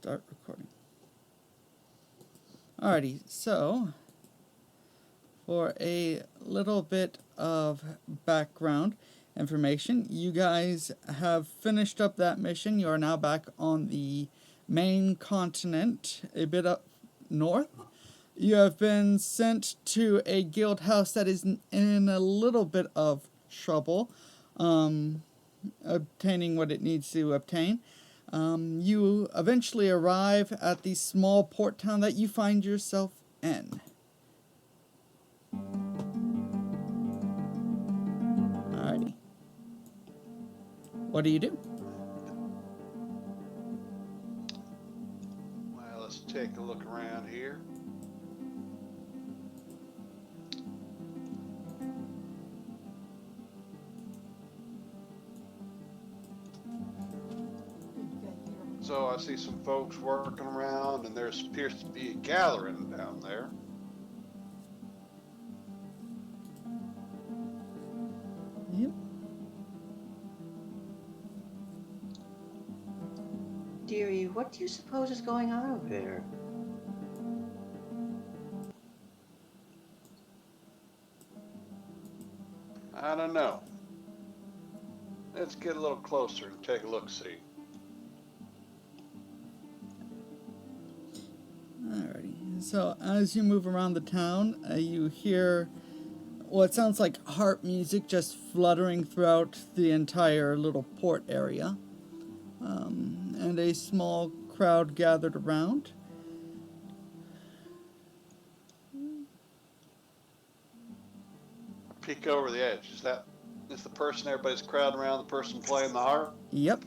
Start recording. Alrighty, so for a little bit of background information, you guys have finished up that mission. You are now back on the main continent, a bit up north. You have been sent to a guild house that is in a little bit of trouble, obtaining what it needs to obtain. You eventually arrive at the small port town that you find yourself in. Alrighty. What do you do? Well, let's take a look around here. So I see some folks working around, and there appears to be a gathering down there. Yep. Dearie, what do you suppose is going on over there? I don't know. Let's get a little closer and take a look-see. Alrighty. So as you move around the town, you hear what sounds like harp music just fluttering throughout the entire little port area. And a small crowd gathered around. Peek over the edge. Is the person everybody's crowding around the person playing the harp? Yep.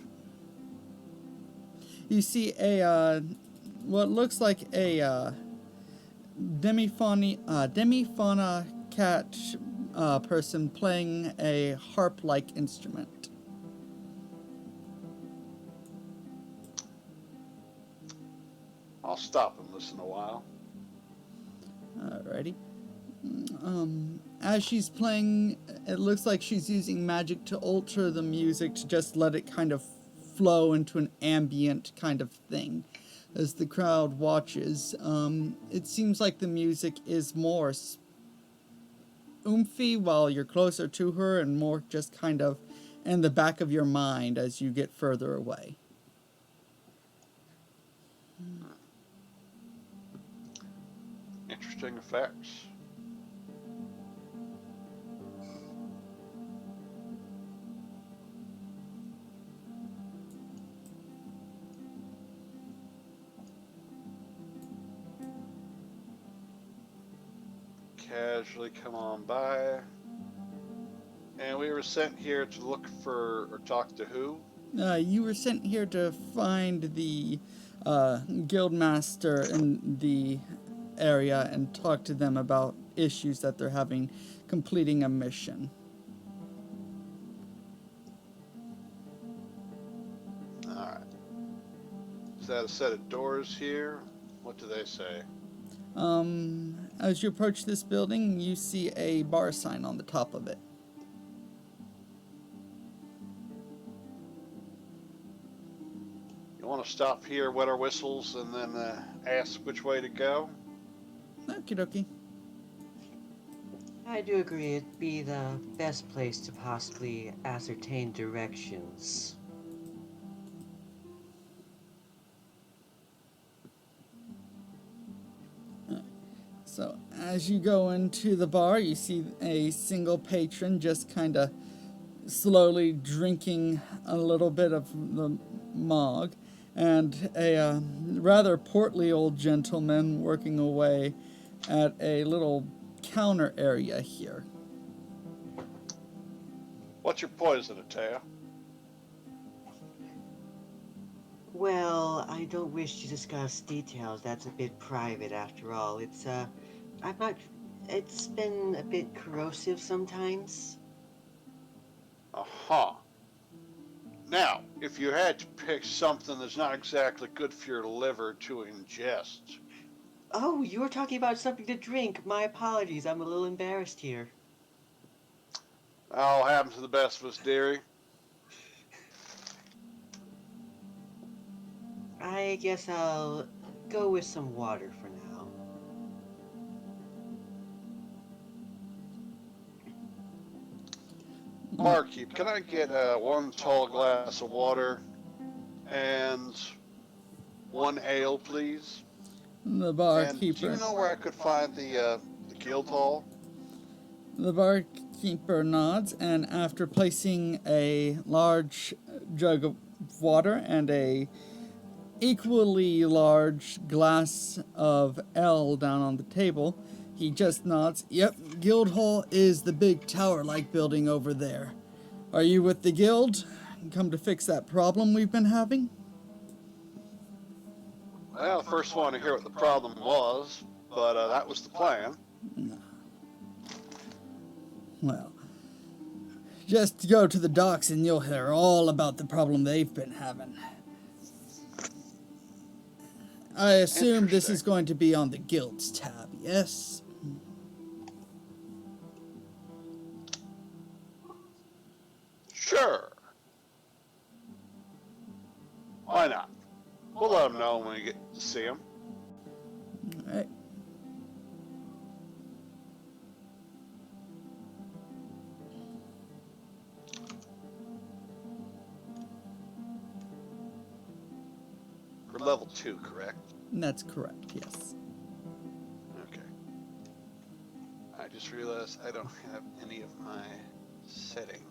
You see a what looks like a demifauna cat person playing a harp-like instrument. I'll stop and listen a while. Alrighty. As she's playing, it looks like she's using magic to alter the music to just let it kind of flow into an ambient kind of thing. As the crowd watches, it seems like the music is more oomphy while you're closer to her and more just kind of in the back of your mind as you get further away. Interesting effects. Casually come on by. And we were sent here to look for or talk to who? You were sent here to find the guild master in the area and talk to them about issues that they're having completing a mission. Alright. Is that a set of doors here? What do they say? As you approach this building, you see a bar sign on the top of it. You want to stop here, wet our whistles, and then ask which way to go? Okie dokie. I do agree it'd be the best place to possibly ascertain directions. So, as you go into the bar, you see a single patron just kind of slowly drinking a little bit of the mog, and a rather portly old gentleman working away at a little counter area here. What's your poison, Atea? Well, I don't wish to discuss details. That's a bit private after all. It's been a bit corrosive sometimes. Aha. Now, if you had to pick something that's not exactly good for your liver to ingest. Oh, you were talking about something to drink. My apologies. I'm a little embarrassed here. All happens to the best of us, dearie. I guess I'll go with some water for now. Barkeep, can I get one tall glass of water and one ale, please? The And do you barkeeper know where I could find the guild hall? The barkeeper nods, and after placing a large jug of water and a equally large glass of ale down on the table, he just nods. Yep, Guild Hall is the big tower-like building over there. Are you with the guild? Come to fix that problem we've been having? Well, first want to hear what the problem was, but that was the plan. Well, just go to the docks and you'll hear all about the problem they've been having. I assume this is Interesting. going to be on the guild's tab, yes? Sure. Why not? We'll let them know when we get to see them. Alright. For level 2, correct? That's correct, yes. Okay. I just realized I don't have any of my settings.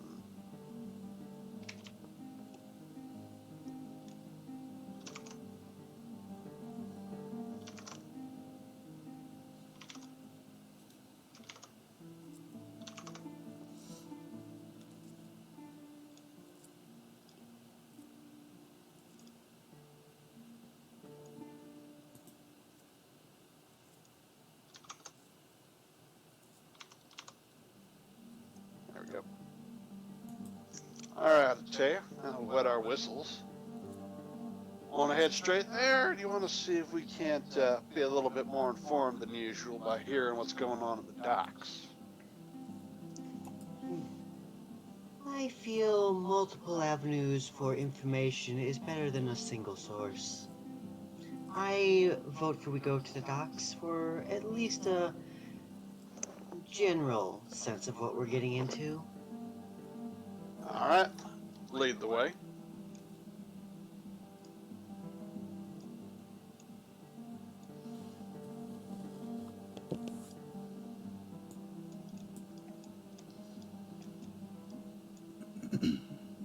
There we go. Alright, Taya, now we'll wet our whistles. Want to head straight there, or do you want to see if we can't be a little bit more informed than usual by hearing what's going on at the docks? I feel multiple avenues for information is better than a single source. I vote for we go to the docks for at least a general sense of what we're getting into. Alright, lead the way.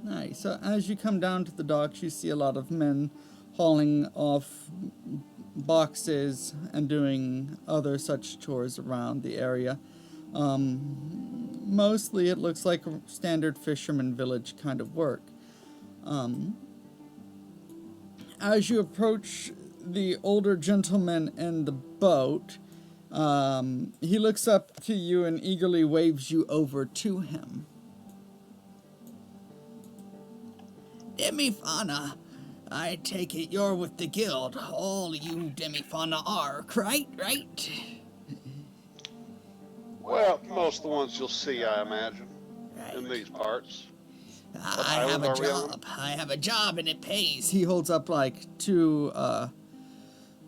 Alright, so as you come down to the docks, you see a lot of men hauling off boxes and doing other such chores around the area. Mostly it looks like a standard fisherman village kind of work. As you approach the older gentleman in the boat, he looks up to you and eagerly waves you over to him. Demifauna, I take it you're with the guild. All you Demifauna are, right? Well, most of the ones you'll see, I imagine, in Right. these parts. I have island a are we on? job. I have a job and it pays. He holds up like two,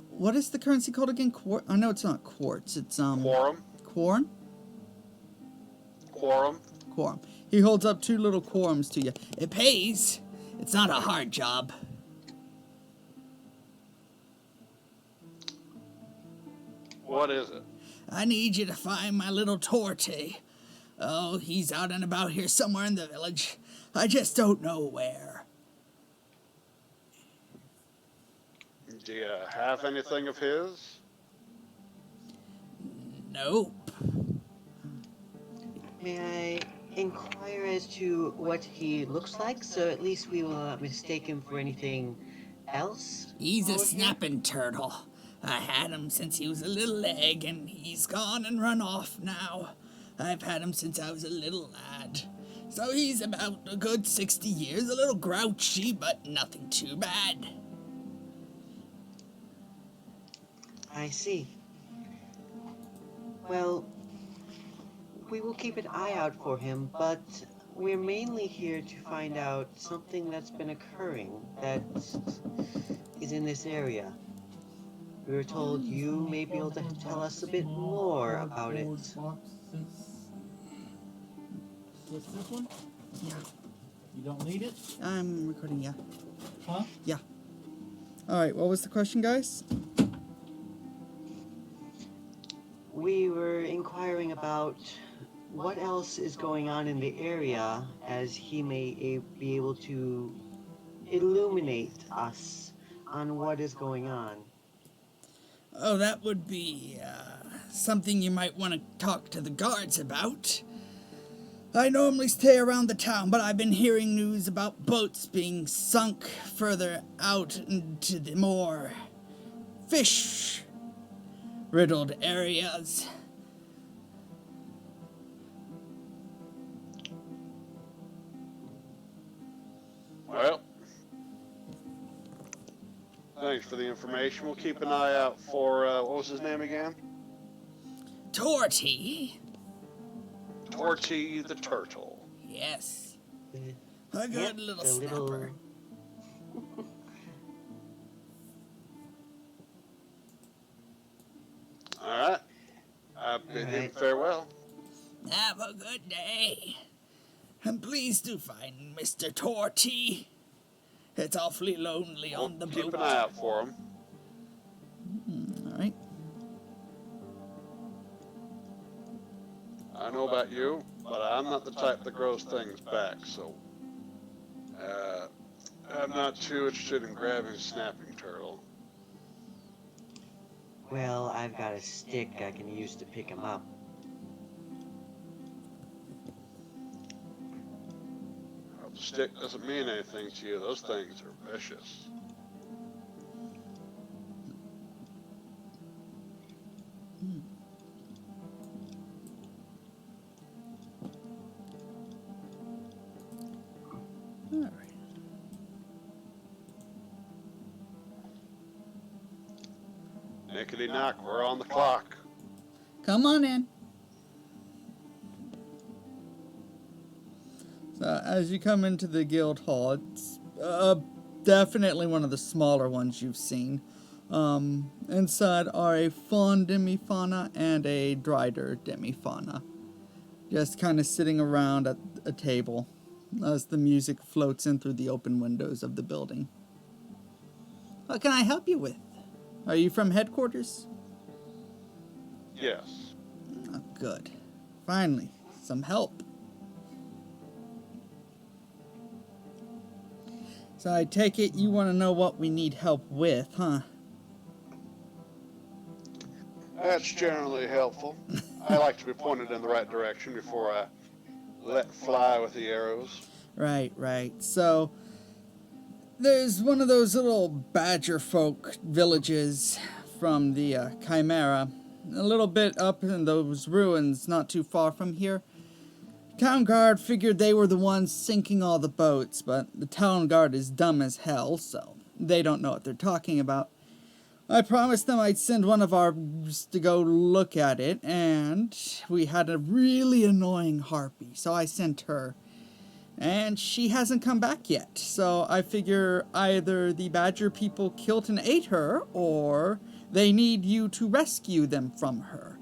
what is the currency called again? I know it's not quartz. It's, Quorum. Quorum? Quorum. Quorum. He holds up two little quorums to you. It pays. It's not a hard job. What is it? I need you to find my little Torte. Oh, he's out and about here somewhere in the village. I just don't know where. Do you have anything of his? Nope. May I inquire as to what he looks like, so at least we will not mistake him for anything else? He's a over here? snapping turtle. I had him since he was a little egg, and he's gone and run off now. I've had him since I was a little lad. So he's about a good 60 years, a little grouchy, but nothing too bad. I see. Well, we will keep an eye out for him, but we're mainly here to find out something that's been occurring that is in this area. We were told you may be able to tell us a bit more about it. What's this one? Yeah. You don't need it? I'm recording, yeah. Huh? Yeah. Alright, what was the question, guys? We were inquiring about what else is going on in the area, as he may be able to illuminate us on what is going on. Oh, that would be something you might want to talk to the guards about. I normally stay around the town, but I've been hearing news about boats being sunk further out into the more fish-riddled areas. Well, thanks for the information. We'll keep an eye out for, what was his name again? Torty? Torty the Turtle. Yes. The- A good Yep, little the snapper. Alright. I bid him farewell. Have a good day. And please do find Mr. Torty. It's awfully lonely on the Keep boat. an eye out for him. Alright. I know about you, but I'm not the type that grows things back, so I'm not too interested in grabbing a snapping turtle. Well, I've got a stick I can use to pick him up. The stick doesn't mean anything to you. Those things are vicious. Alright. Nickety knock, we're on the clock. Come on in. So as you come into the guild hall, it's definitely one of the smaller ones you've seen. Inside are a fawn demi-fauna and a drider demi-fauna, just kind of sitting around at a table as the music floats in through the open windows of the building. What can I help you with? Are you from headquarters? Yes. Oh, good. Finally, some help. So I take it you want to know what we need help with, huh? That's generally helpful. I like to be pointed in the right direction before I let fly with the arrows. Right. So, there's one of those little badger folk villages from the Chimera, a little bit up in those ruins not too far from here. Town guard figured they were the ones sinking all the boats, but the town guard is dumb as hell, so they don't know what they're talking about. I promised them I'd send one of ours to go look at it, and we had a really annoying harpy, so I sent her. And she hasn't come back yet, so I figure either the badger people killed and ate her, or they need you to rescue them from her.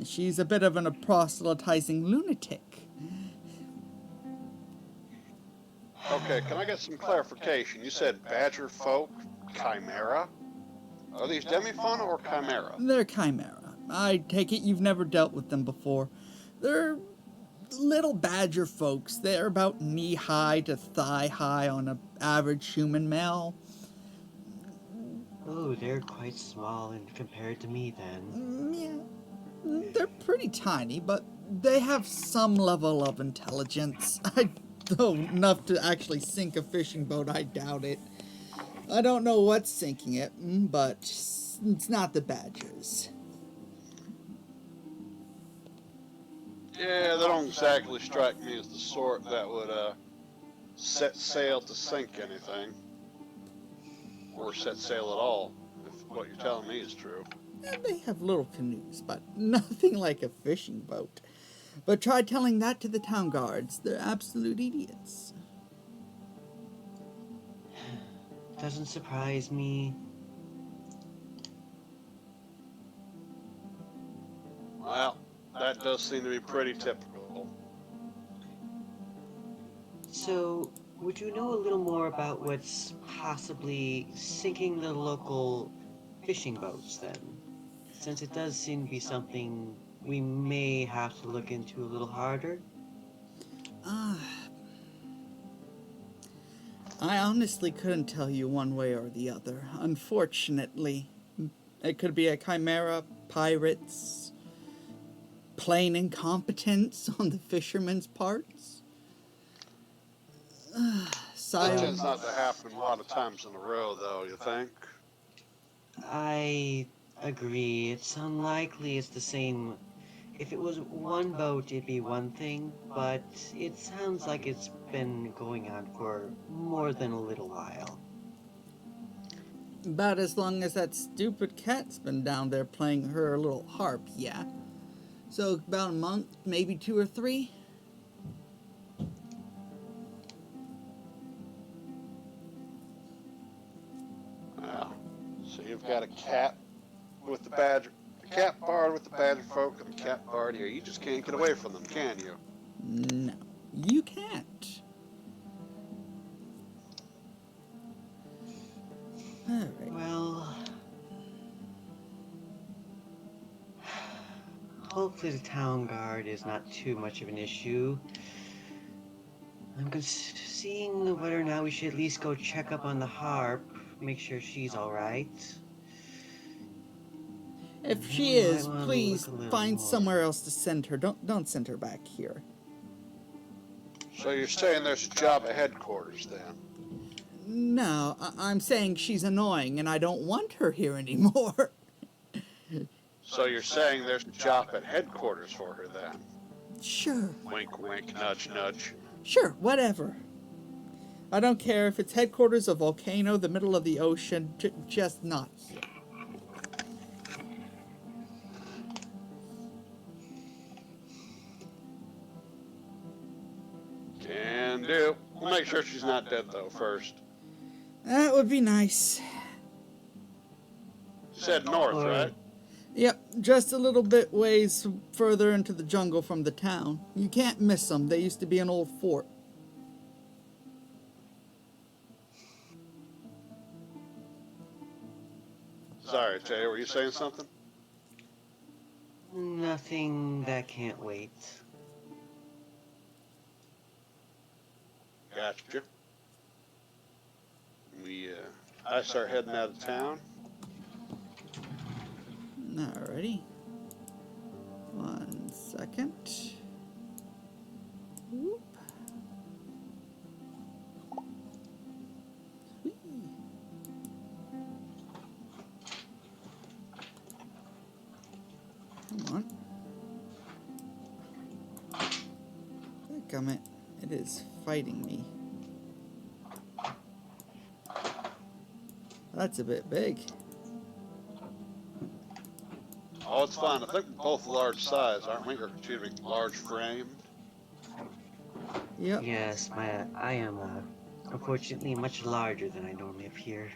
She's a bit of a proselytizing lunatic. Okay, can I get some clarification? You said badger folk, chimera? Are these demi-fauna or chimera? They're chimera. I take it you've never dealt with them before. They're little badger folks. They're about knee-high to thigh-high on an average human male. Oh, they're quite small and compared to me then. Yeah, they're pretty tiny, but they have some level of intelligence. I don't enough to actually sink a fishing boat, I doubt it. I don't know what's sinking it, but it's not the badgers. Yeah, they don't exactly strike me as the sort that would set sail to sink anything. Or set sail at all, if what you're telling me is true. And they have little canoes, but nothing like a fishing boat. But try telling that to the town guards. They're absolute idiots. Doesn't surprise me. Well, that does seem to be pretty typical. So, would you know a little more about what's possibly sinking the local fishing boats then? Since it does seem to be something we may have to look into a little harder. I honestly couldn't tell you one way or the other. Unfortunately, it could be a chimera, pirates, plain incompetence on the fishermen's parts. That Silence. tends not to happen a lot of times in a row, though, you think? I agree. It's unlikely it's the same. If it was one boat, it'd be one thing, but it sounds like it's been going on for more than a little while. About as long as that stupid cat's been down there playing her little harp, yeah. So about a month, maybe 2 or 3. Well, so you've got a cat with the badger, a cat bard with the badger folk, and a cat bard here. You just can't get away from them, can you? No, you can't. Alright. Well, hopefully the town guard is not too much of an issue. I'm seeing whether or not we should at least go check up on the harp, make sure she's alright. If she We might is, wanna please look a little find more. somewhere else to send her. Don't send her back here. So you're saying there's a job at headquarters, then? No, I'm saying she's annoying and I don't want her here anymore. So you're saying there's a job at headquarters for her, then? Sure, Wink, wink, nudge, nudge. sure, whatever. I don't care if it's headquarters, a volcano, the middle of the ocean, just not here. Can do. We'll make sure she's not dead, though, first. That would be nice. You said north, right? Yep, just a little bit ways further into the jungle from the town. You can't miss them. They used to be an old fort. Sorry, Tay, were you saying something? Nothing that can't wait. Gotcha. I start heading out of town. Alrighty. 1 second. Whoop. Whee. Come on. Dadgummit. It is fighting me. That's a bit big. Oh, it's fine. I think we're both large size, aren't we? Or, excuse me, large framed. Yep. Yes, I am unfortunately much larger than I normally appear.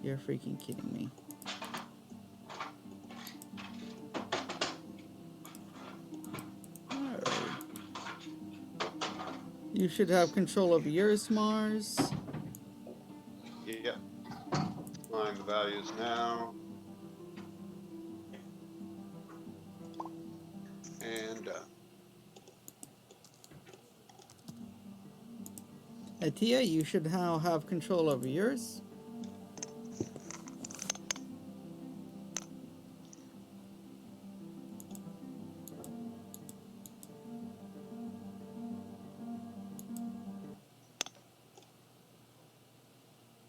You're freaking kidding me. Alright. You should have control over yours, Mars. Yeah. Find the values now. And, Atia, you should now have control over yours.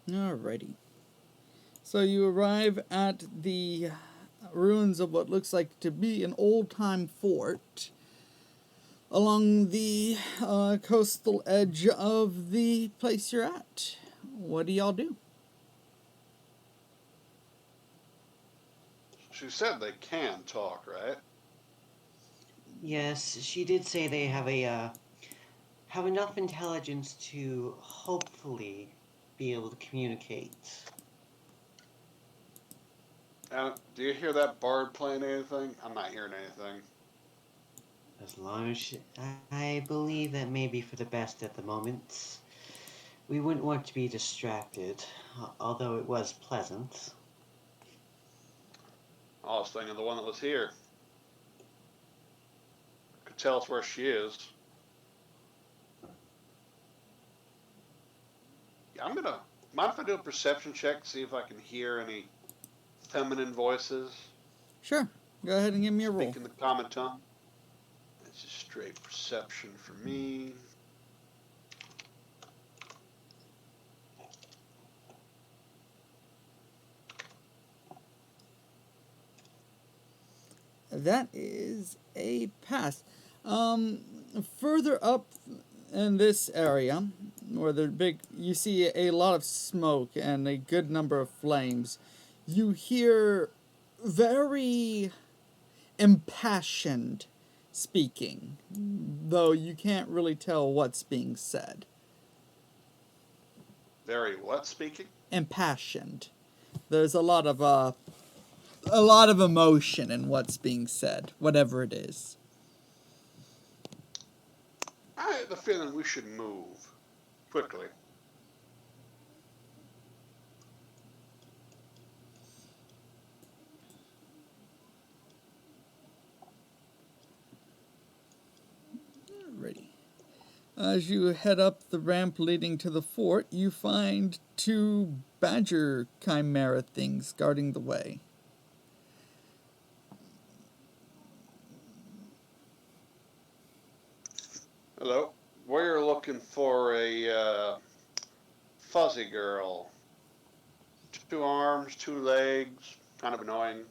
Alrighty. So you arrive at the ruins of what looks like to be an old-time fort along the coastal edge of the place you're at. What do y'all do? She said they can talk, right? Yes, she did say they have enough intelligence to hopefully be able to communicate. Do you hear that bard playing anything? I'm not hearing anything. As long as I believe that may be for the best at the moment. We wouldn't want to be distracted, although it was pleasant. I was thinking the one that was here. Could tell us where she is. Yeah, I'm gonna. Mind if I do a perception check to see if I can hear any feminine voices Sure. Go ahead and give me a roll. speaking the common tongue? It's just straight perception for me. That is a pass. Further up in this area, where the big, you see a lot of smoke and a good number of flames. You hear very impassioned speaking, though you can't really tell what's being said. Very what speaking? Impassioned. There's a lot of emotion in what's being said, whatever it is. I have the feeling we should move quickly. Alrighty. As you head up the ramp leading to the fort, you find two badger chimera things guarding the way. Hello. We're looking for a fuzzy girl. 2 arms, 2 legs. Kind of annoying.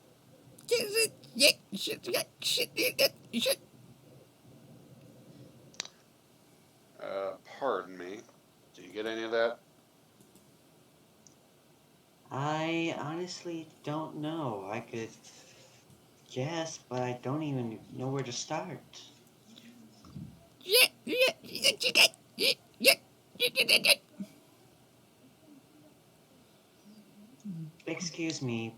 Pardon me. Do you get any of that? I honestly don't know. I could guess, but I don't even know where to start. Excuse me,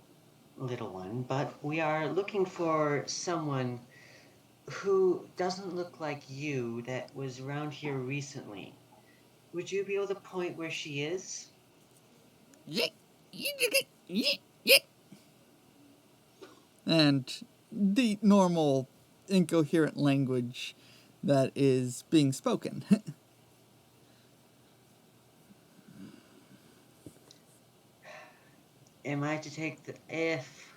little one, but we are looking for someone who doesn't look like you that was around here recently. Would you be able to point where she is? And the normal incoherent language that is being spoken. Am I to take the if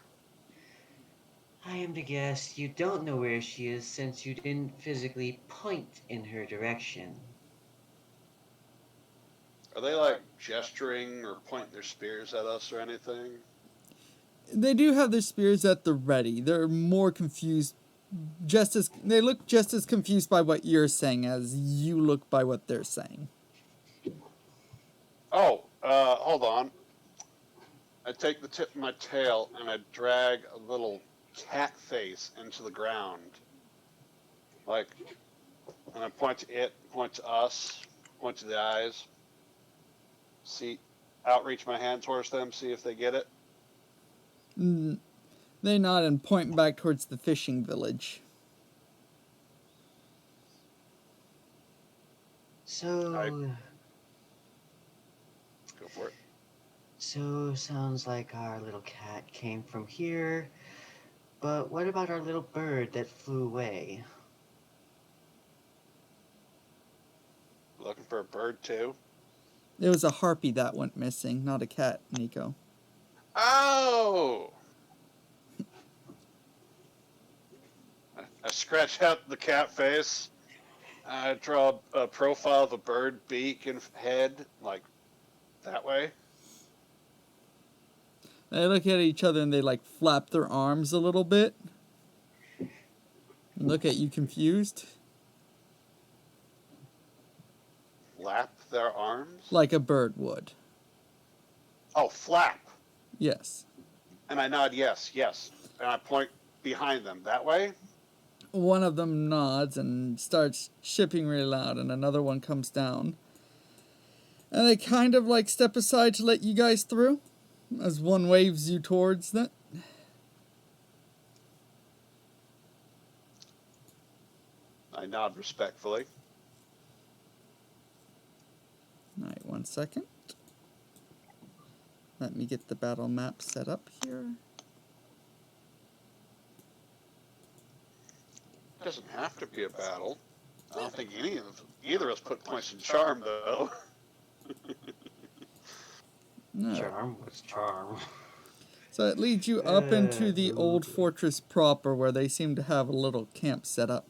I am to guess you don't know where she is since you didn't physically point in her direction? Are they like gesturing or pointing their spears at us or anything? They do have their spears at the ready. They're more confused, they look just as confused by what you're saying as you look by what they're saying. Oh, hold on. I take the tip of my tail and I drag a little cat face into the ground. Like, and I point to it, point to us, point to the eyes. See, outreach my hand towards them, see if they get it. They nod and point back towards the fishing village. So, Go for it. so sounds like our little cat came from here. But what about our little bird that flew away? Looking for a bird too. It was a harpy that went missing, not a cat, Nico. Oh! I scratch out the cat face. I draw a profile of a bird beak and head, like that way. They look at each other and they like flap their arms a little bit. And look at you confused. Flap their arms? Like a bird would. Oh, flap. Yes. And I nod yes, yes. And I point behind them. That way? One of them nods and starts shipping really loud, and another one comes down. And they kind of like step aside to let you guys through, as one waves you towards that. I nod respectfully. Alright, 1 second. Let me get the battle map set up here. It doesn't have to be a battle. I don't think either of us put points in charm, though. No. Charm? What's charm? So it leads you up into the old fortress proper, where they seem to have a little camp set up.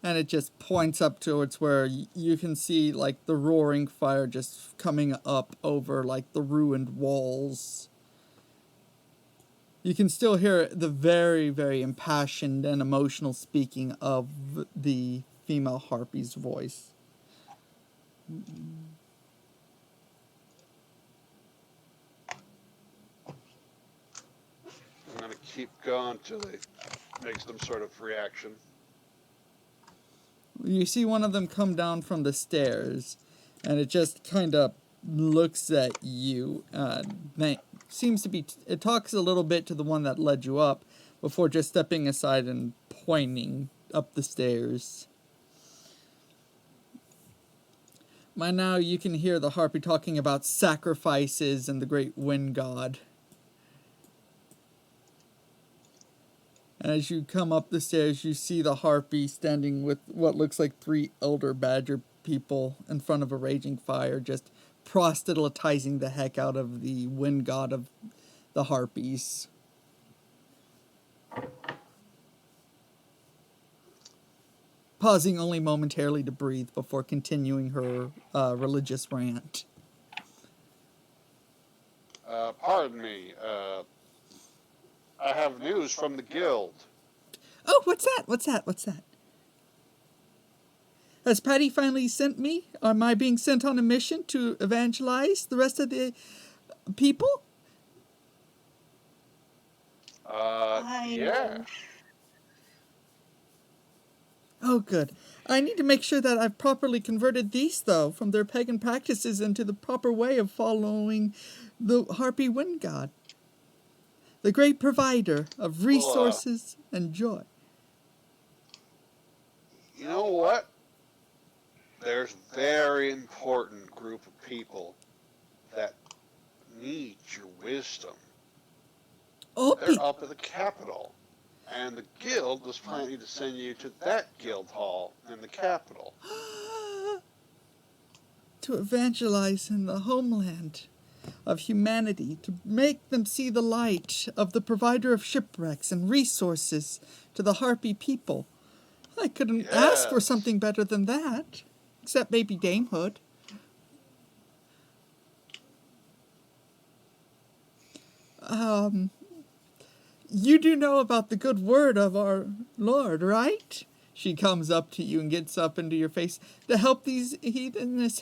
And it just points up towards where you can see like the roaring fire just coming up over like the ruined walls. You can still hear the very, very impassioned and emotional speaking of the female harpy's voice. I'm going to keep going till they make some sort of reaction. You see one of them come down from the stairs, and it just kind of looks at you. It talks a little bit to the one that led you up before just stepping aside and pointing up the stairs. By now you can hear the harpy talking about sacrifices and the great wind god. As you come up the stairs, you see the harpy standing with what looks like 3 elder badger people in front of a raging fire, just proselytizing the heck out of the wind god of the harpies. Pausing only momentarily to breathe before continuing her religious rant. Pardon me. I have news from the guild. Oh, what's that? Has Patty finally sent me? Am I being sent on a mission to evangelize the rest of the people? Yeah. Oh, good. I need to make sure that I've properly converted these, though, from their pagan practices into the proper way of following the harpy wind god, the great provider of resources and joy. You know what? There's a very important group of people that need your wisdom. They're up at the capital, and the guild was planning to send you to that guild hall in the capital. To evangelize in the homeland of humanity, to make them see the light of the provider of shipwrecks and resources to the harpy people. I couldn't ask for something better than that, except maybe damehood. You do know about the good word of our Lord, right? She comes up to you and gets up into your face to help these heathenish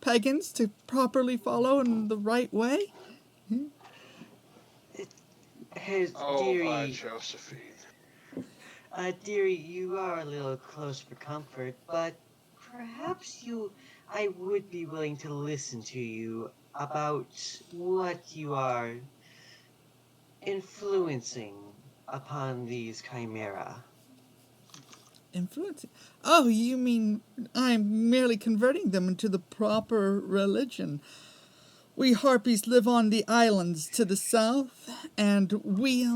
pagans to properly follow in the right way. Dearie, Josephine. Dearie, you are a little close for comfort, but perhaps I would be willing to listen to you about what you are influencing upon these chimera. Influencing? Oh, you mean I'm merely converting them into the proper religion. We harpies live on the islands to the south, and we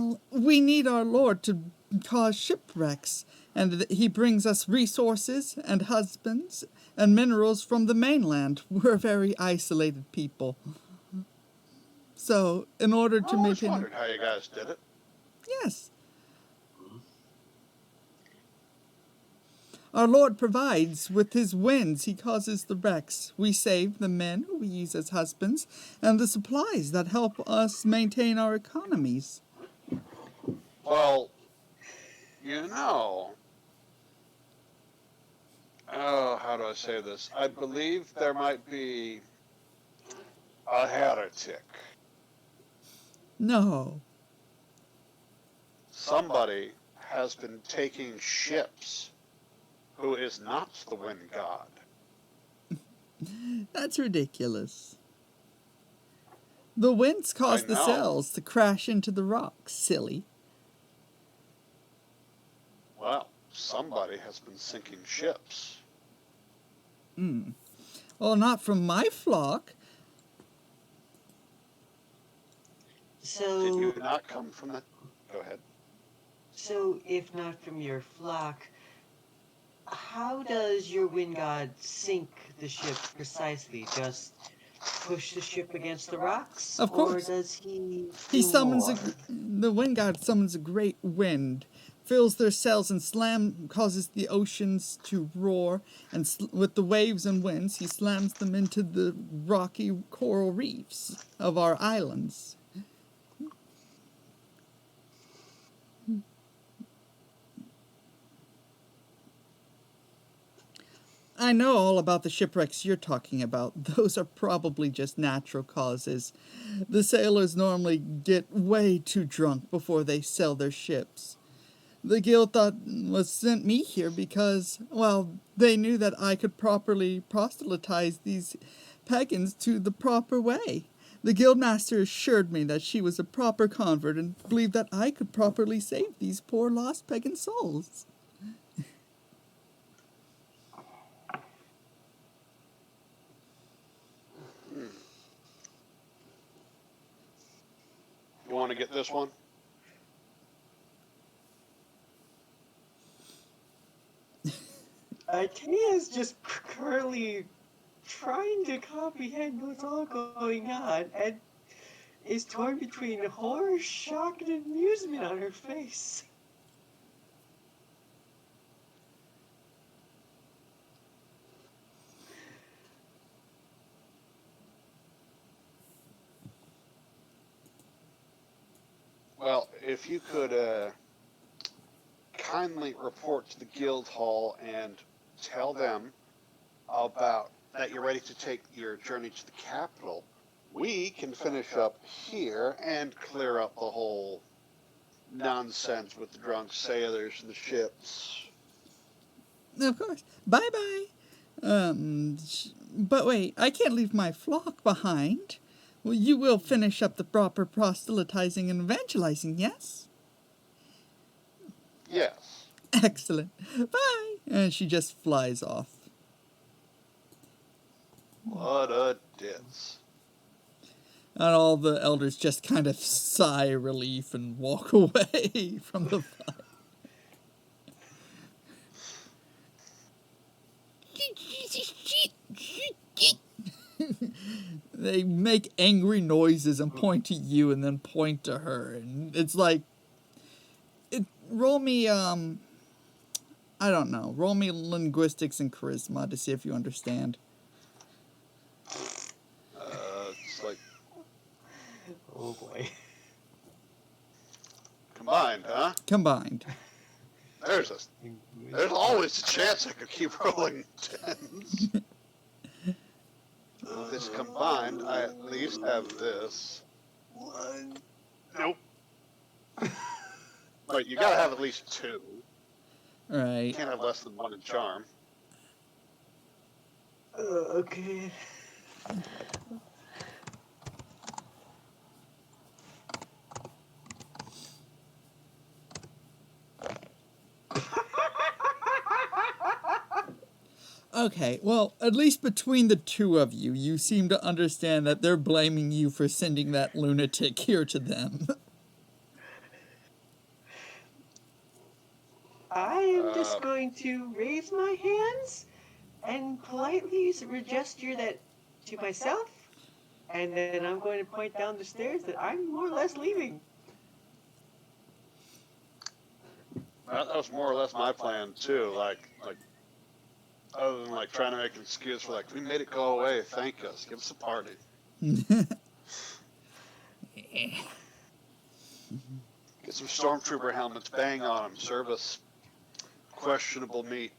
need our Lord to cause shipwrecks, and he brings us resources and husbands and minerals from the mainland. We're a very isolated people. So, in order to I always maintain... wondered how you guys did it. Yes. Our Lord provides with his winds. He causes the wrecks. We save the men who we use as husbands and the supplies that help us maintain our economies. Well, you know, Oh, how do I say this? I believe there might be a heretic. No. Somebody has been taking ships who is not the wind god. That's ridiculous. The winds I cause the know. sails to crash into the rocks, silly. Well, somebody has been sinking ships. Well, not from my flock. Did you So, not come from that? Go ahead. so if not from your flock, how does your wind god sink the ship precisely? Just push the ship against the rocks, Of or course. does he He do summons more? the wind god summons a great wind, fills their sails and causes the oceans to roar, and with the waves and winds, he slams them into the rocky coral reefs of our islands. I know all about the shipwrecks you're talking about. Those are probably just natural causes. The sailors normally get way too drunk before they sail their ships. The guild thought was sent me here because, well, they knew that I could properly proselytize these pagans to the proper way. The guildmaster assured me that she was a proper convert and believed that I could properly save these poor lost pagan souls. You want to get this one? Artea's just currently trying to comprehend what's all going on and is torn between horror, shock, and amusement on her face. Well, if you could kindly report to the guild hall and tell them about that you're ready to take your journey to the capital, we can finish up here and clear up the whole nonsense with the drunk sailors and the ships. Of course. Bye bye. But wait, I can't leave my flock behind. Well, you will finish up the proper proselytizing and evangelizing, yes? Yes. Excellent. Bye. And she just flies off. What a ditz. And all the elders just kind of sigh relief and walk away from the fight. They make angry noises and point to you and then point to her. And it's like, roll me, I don't know, roll me linguistics and charisma to see if you understand. It's like Oh boy. combined, huh? Combined. There's always a chance I could keep rolling tens. With this combined, I at least have this. One. Nope. Wait, you gotta have at least two. You Right. can't have less than one in charm. Okay. Okay, well, at least between the two of you, you seem to understand that they're blaming you for sending that lunatic here to them. I am just going to raise my hands and politely gesture that to myself, and then I'm going to point down the stairs that I'm more or less leaving. That was more or less my plan too. Like, other than like trying to make an excuse for like, we made it go away. Thank us. Give us a party. Get some stormtrooper helmets. Bang on them. Serve us questionable meat.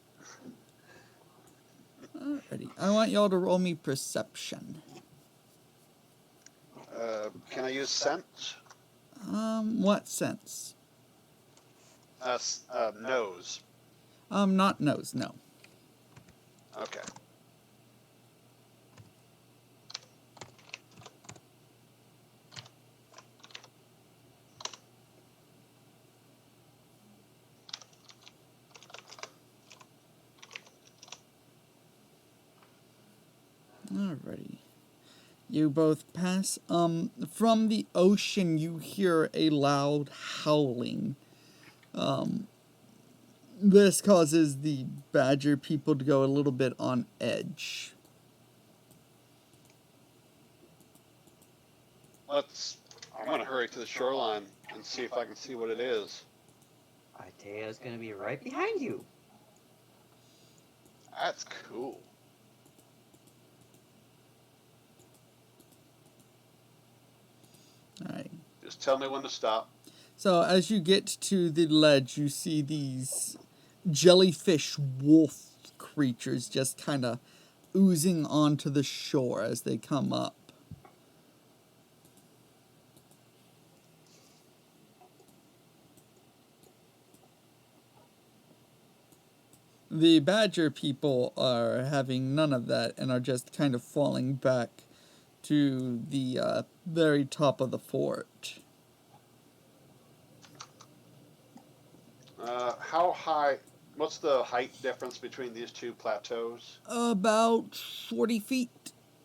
Alrighty. I want y'all to roll me perception. Can I use sense? What sense? Nose. Not nose, no. Okay. Alrighty. You both pass. From the ocean, you hear a loud howling. This causes the badger people to go a little bit on edge. I'm gonna hurry to the shoreline and see if I can see what it is. Itea's gonna be right behind you. That's cool. Alright. Just tell me when to stop. So as you get to the ledge, you see these jellyfish wolf creatures just kind of oozing onto the shore as they come up. The badger people are having none of that and are just kind of falling back to the very top of the fort. How high? What's the height difference between these two plateaus? About 40 feet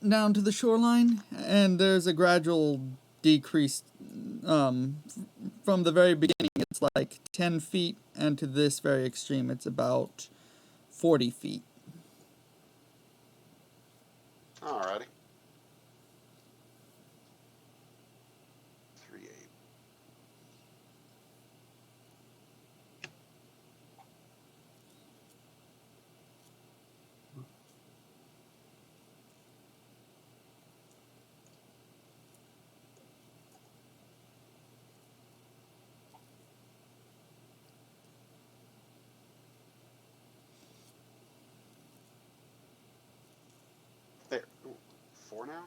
down to the shoreline, and there's a gradual decrease from the very beginning. It's like 10 feet, and to this very extreme, it's about 40 feet. Alrighty. 3-8. There. Ooh, 4 now?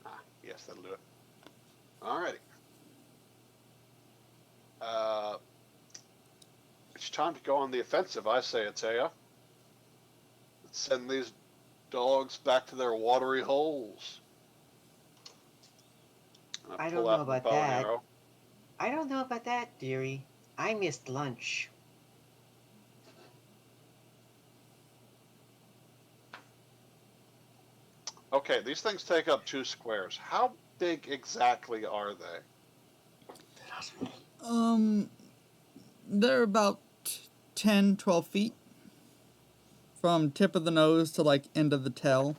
Ah, yes, that'll do it. Alrighty. It's time to go on the offensive, I say, Atea. Let's send these dogs back to their watery holes. And I pull don't know out my about bow and that. arrow. I don't know about that, dearie. I missed lunch. Okay, these things take up 2 squares. How big exactly are they? They're about 10, 12 feet from tip of the nose to like end of the tail,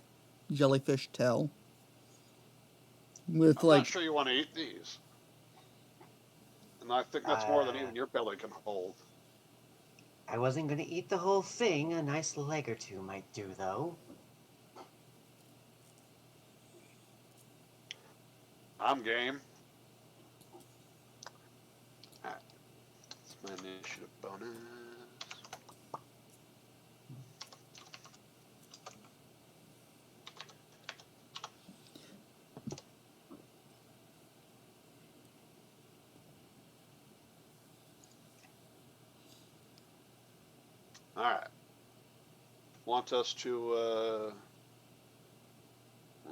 jellyfish tail. With I'm like not sure you want to eat these. And I think that's more than even your belly can hold. I wasn't gonna eat the whole thing. A nice leg or two might do, though. I'm game. Alright. That's my initiative bonus. Alright. Want us to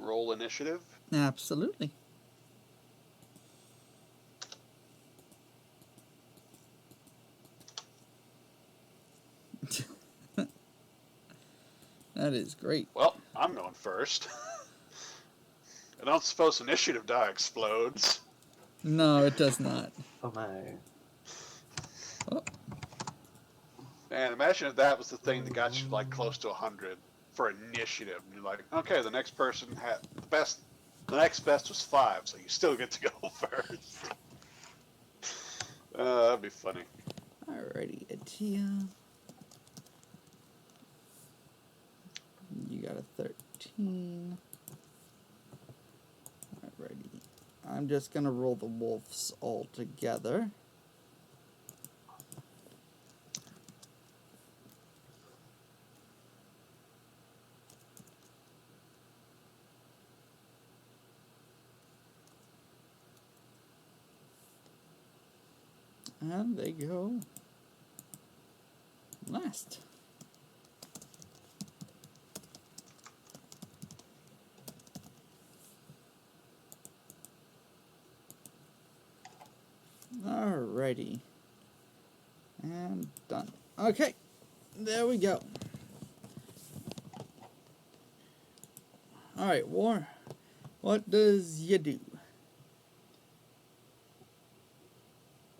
roll initiative? absolutely. That is great. Well, I'm going first. I don't suppose initiative die explodes. No, it does not. Oh my. Oh, Man, imagine if that was the thing that got you like close to 100 for initiative. And you're like, okay, the next person had the best. The next best was 5, so you still get to go first. That'd be funny. alrighty, Atia. You got a 13. Alrighty. I'm just gonna roll the wolves all together. And they go last. Alrighty. And done. Okay. There we go. Alright, War. What does you do?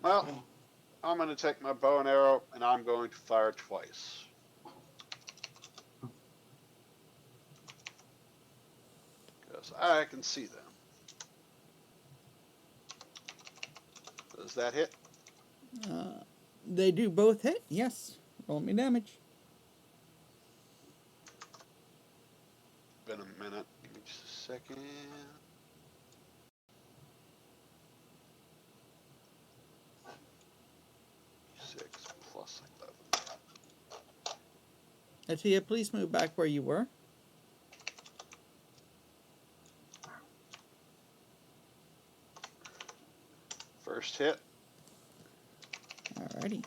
Well, I'm going to take my bow and arrow and I'm going to fire twice. Because I can see them. Does that hit? They do both hit. Yes. Roll me damage. Been a minute. Give me just a second. Six plus 11. Atia, please move back where you were. First hit. Alrighty.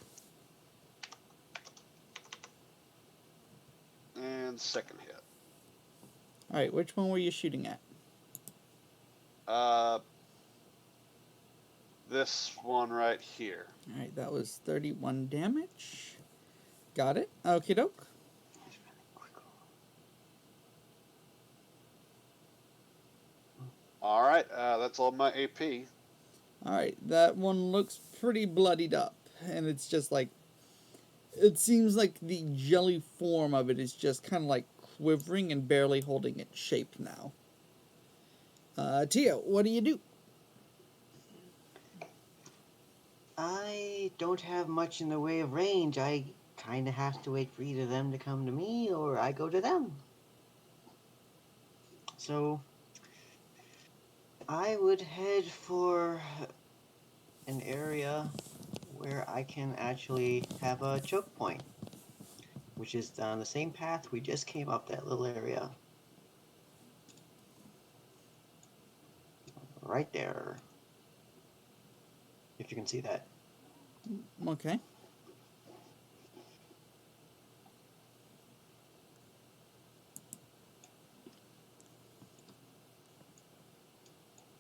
And second hit. Alright, which one were you shooting at? This one right here. Alright, that was 31 damage. Got it. Okie doke. Alright, that's all my AP. Alright, that one looks pretty bloodied up. And it's just like, it seems like the jelly form of it is just kind of like quivering and barely holding its shape now. Tia, what do you do? I don't have much in the way of range. I kind of have to wait for either of them to come to me or I go to them. So I would head for an area where I can actually have a choke point, which is on the same path we just came up, that little area. Right there. If you can see that. Okay.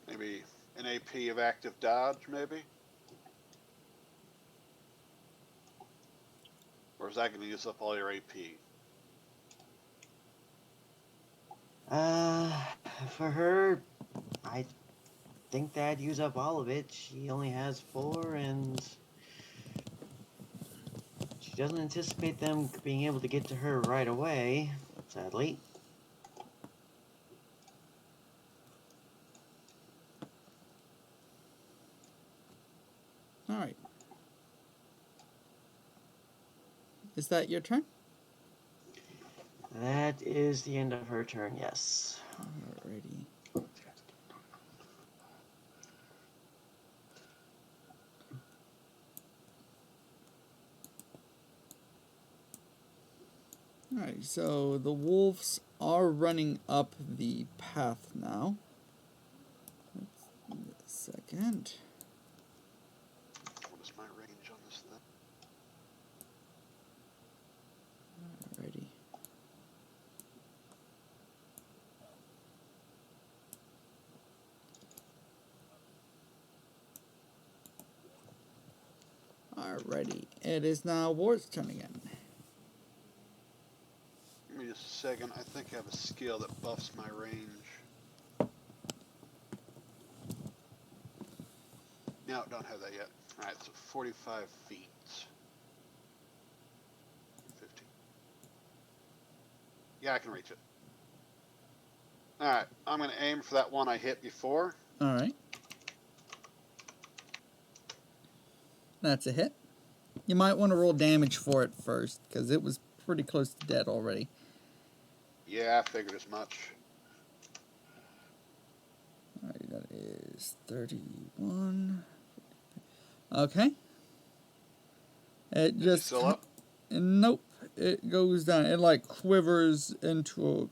Maybe an AP of active dodge, maybe? Or is that going to use up all your AP? For her, I think that'd use up all of it. She only has 4 and she doesn't anticipate them being able to get to her right away, sadly. Alright. Is that your turn? That is the end of her turn, yes. Alrighty. Alright, so the wolves are running up the path now. Let's give it a second. What is my range on this thing? Alrighty. Alrighty, it is now Ward's turn again. Give me just a second. I think I have a skill that buffs my range. No, don't have that yet. Alright, so 45 feet. 50. Yeah, I can reach it. Alright, I'm going to aim for that one I hit before. Alright. That's a hit. You might want to roll damage for it first, because it was pretty close to dead already. Yeah, I figured as much. Alright, that is 31. Okay. It Is it just... still up? Nope. It goes down. It like quivers into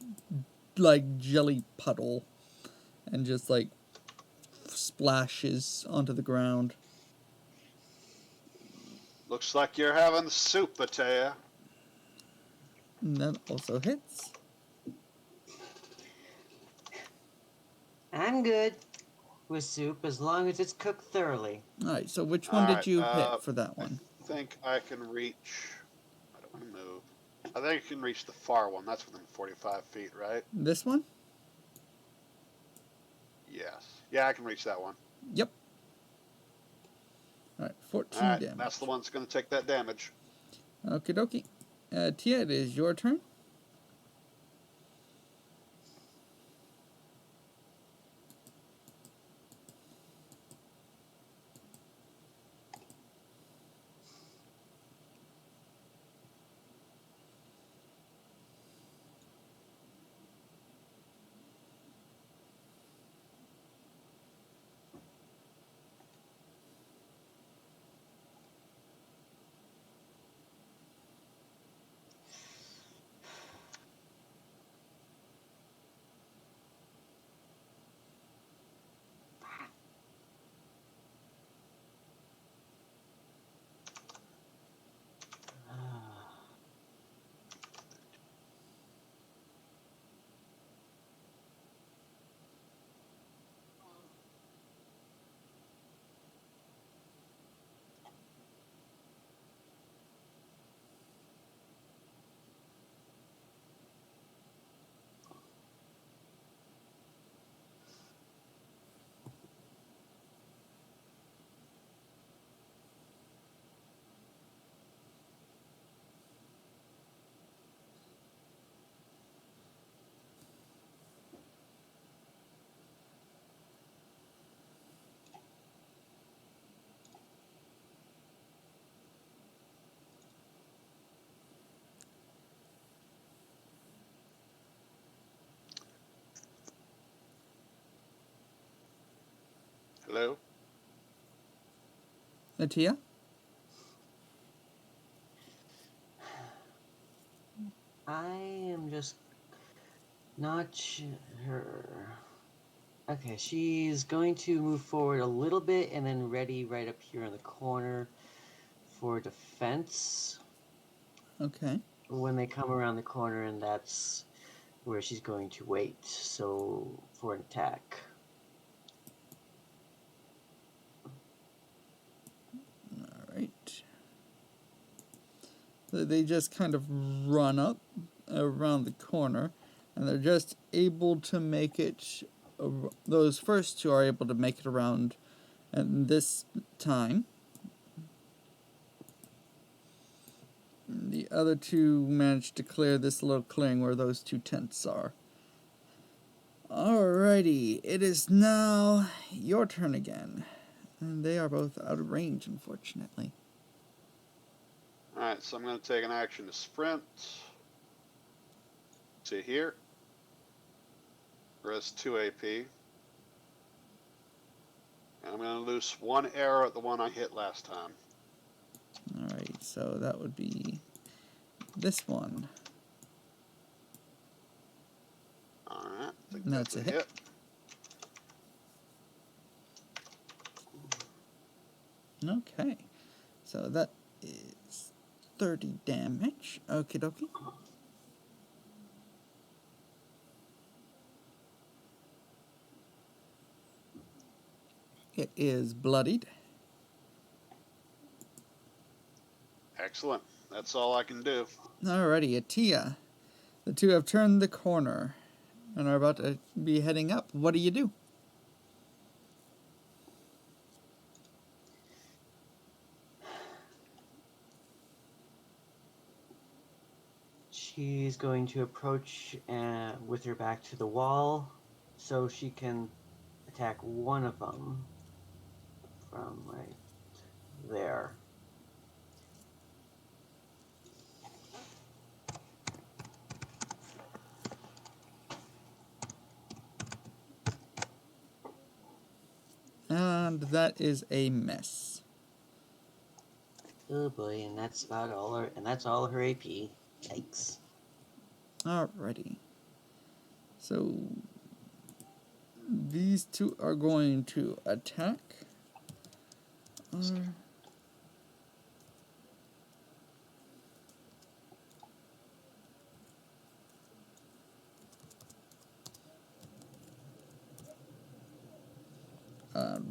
a like jelly puddle and just like splashes onto the ground. Looks like you're having soup, Atea. And that also hits. I'm good with soup as long as it's cooked thoroughly. Alright, so which one did Alright, you hit for that one? I think I can reach... I don't want to move. I think I can reach the far one. That's within 45 feet, right? This one? Yes. Yeah, I can reach that one. Yep. Alright, 14 Alright, damage. that's the one that's going to take that damage. Okie dokie. Tia, it is your turn. Hello? Tia? I am just not sure. Okay, she's going to move forward a little bit and then ready right up here in the corner for defense Okay. when they come around the corner, and that's where she's going to wait. So for an attack. Alright. So they just kind of run up around the corner, and they're just able to make it. Those first two are able to make it around, and this time the other two managed to clear this little clearing where those two tents are. Alrighty, it is now your turn again. And they are both out of range, unfortunately. Alright, so I'm going to take an action to sprint to here. Rest 2 AP. And I'm going to loose one arrow at the one I hit last time. Alright, so that would be this one. Alright, I think That's that's a a hit. Okay, so that is 30 damage. Okie dokie. It is bloodied. Excellent. That's all I can do. Alrighty, Atia. The two have turned the corner and are about to be heading up. What do you do? She's going to approach with her back to the wall so she can attack one of them from right there. And that is a miss. Oh boy, and that's about all her, and that's all her AP. Yikes. Alrighty. So these two are going to attack.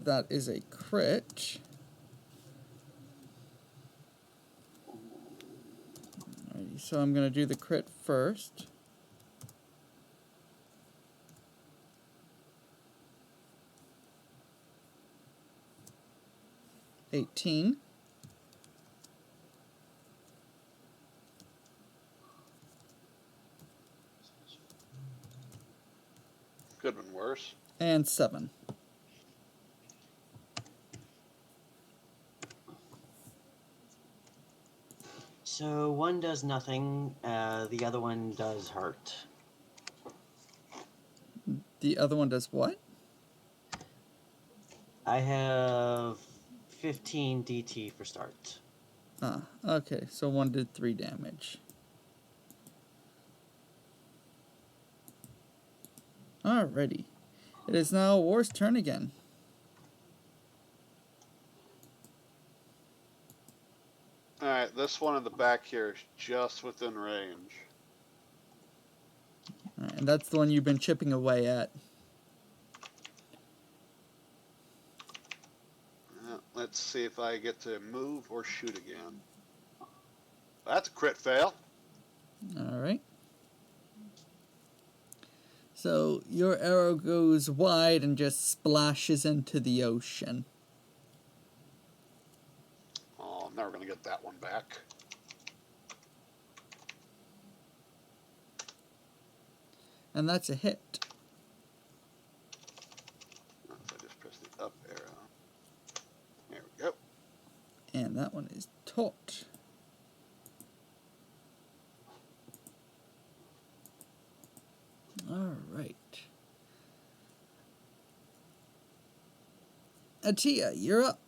That is a crit. Alrighty, so I'm going to do the crit first. $18. Could have been worse. And 7. So one does nothing, the other one does hurt. The other one does what? I have 15 DT for start. Ah, okay, so 1 did 3 damage. Alrighty. It is now War's turn again. Alright, this one in the back here is just within range. Alright, and that's the one you've been chipping away at. Let's see if I get to move or shoot again. That's a crit fail. Alright. So your arrow goes wide and just splashes into the ocean. Oh, I'm never going to get that one back. And that's a hit. If I just press the up arrow. There we go. And that one is taught. Alright. Atia, you're up.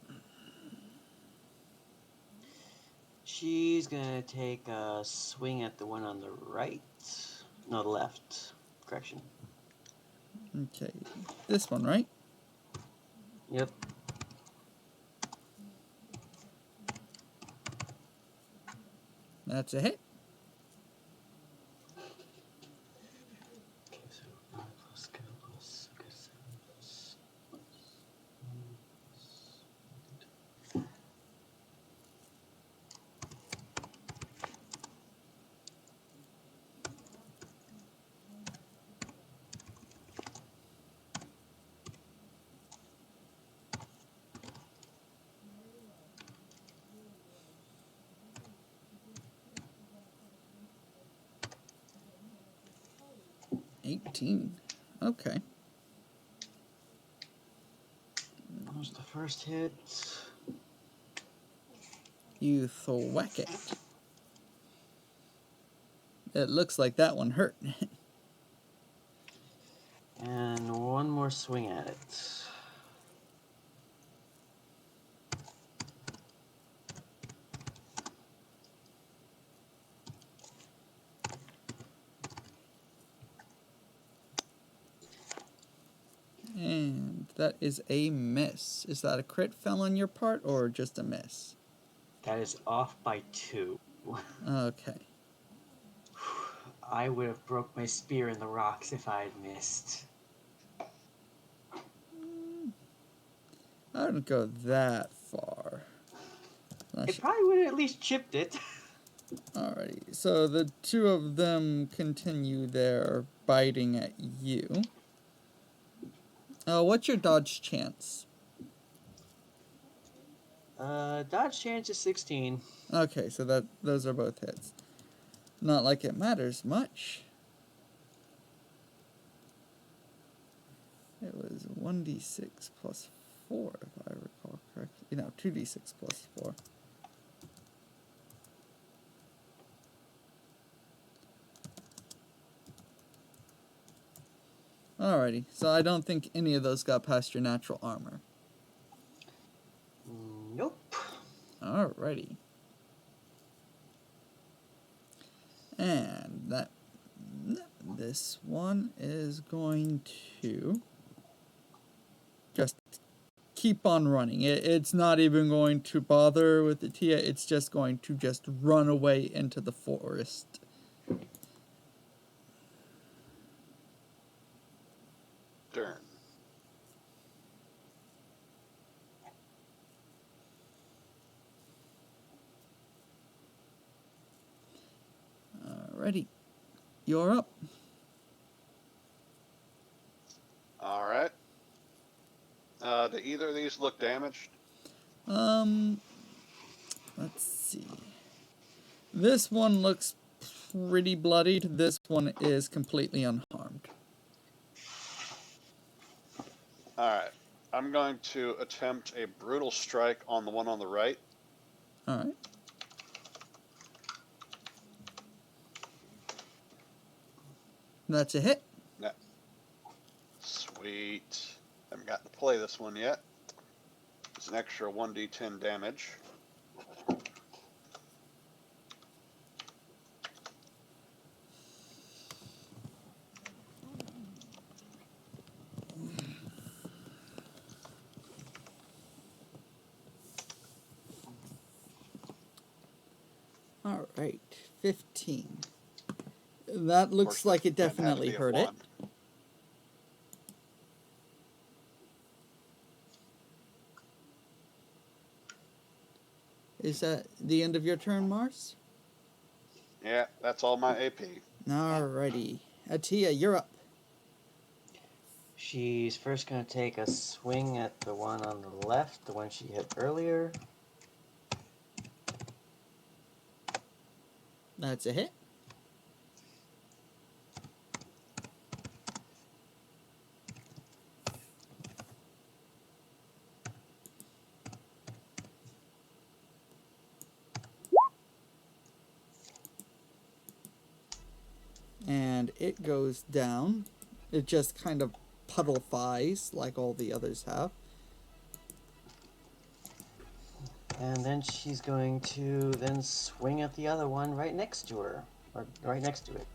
She's gonna take a swing at the one on the right. No, the left. Correction. Okay. This one, right? Yep. That's a hit. Okay, so 9 plus skill plus, okay, 7 plus. 18. Okay. That was the first hit. You thwack it. It looks like that one hurt. And one more swing at it. And that is a miss. Is that a crit fell on your part or just a miss? That is off by 2. Okay. I would have broke my spear in the rocks if I had missed. I wouldn't go that far. It probably would have at least chipped it. Alrighty. So the two of them continue their biting at you. What's your dodge chance? Dodge chance is 16. Okay, so those are both hits. Not like it matters much. It was 1d6 plus 4, if I recall correctly. No, 2d6 plus 4. Alrighty, so I don't think any of those got past your natural armor. Nope. Alrighty. And this one is going to just keep on running. It's not even going to bother with the Tia, it's just going to just run away into the forest. Turn. Alrighty. You're up. All right. Do either of these look damaged? Let's see. This one looks pretty bloodied. This one is completely unharmed. All right. I'm going to attempt a brutal strike on the one on the right. Alright. That's a hit. Yeah. Sweet. Haven't gotten to play this one yet. It's an extra 1d10 damage. Alright. 15. That looks like it definitely hurt it. Is that the end of your turn, Mars? Yeah, that's all my AP. Alrighty. Atia, you're up. She's first going to take a swing at the one on the left, the one she hit earlier. That's a hit. And it goes down. It just kind of puddle-fies like all the others have. And then she's going to then swing at the other one right next to her, or right next to it.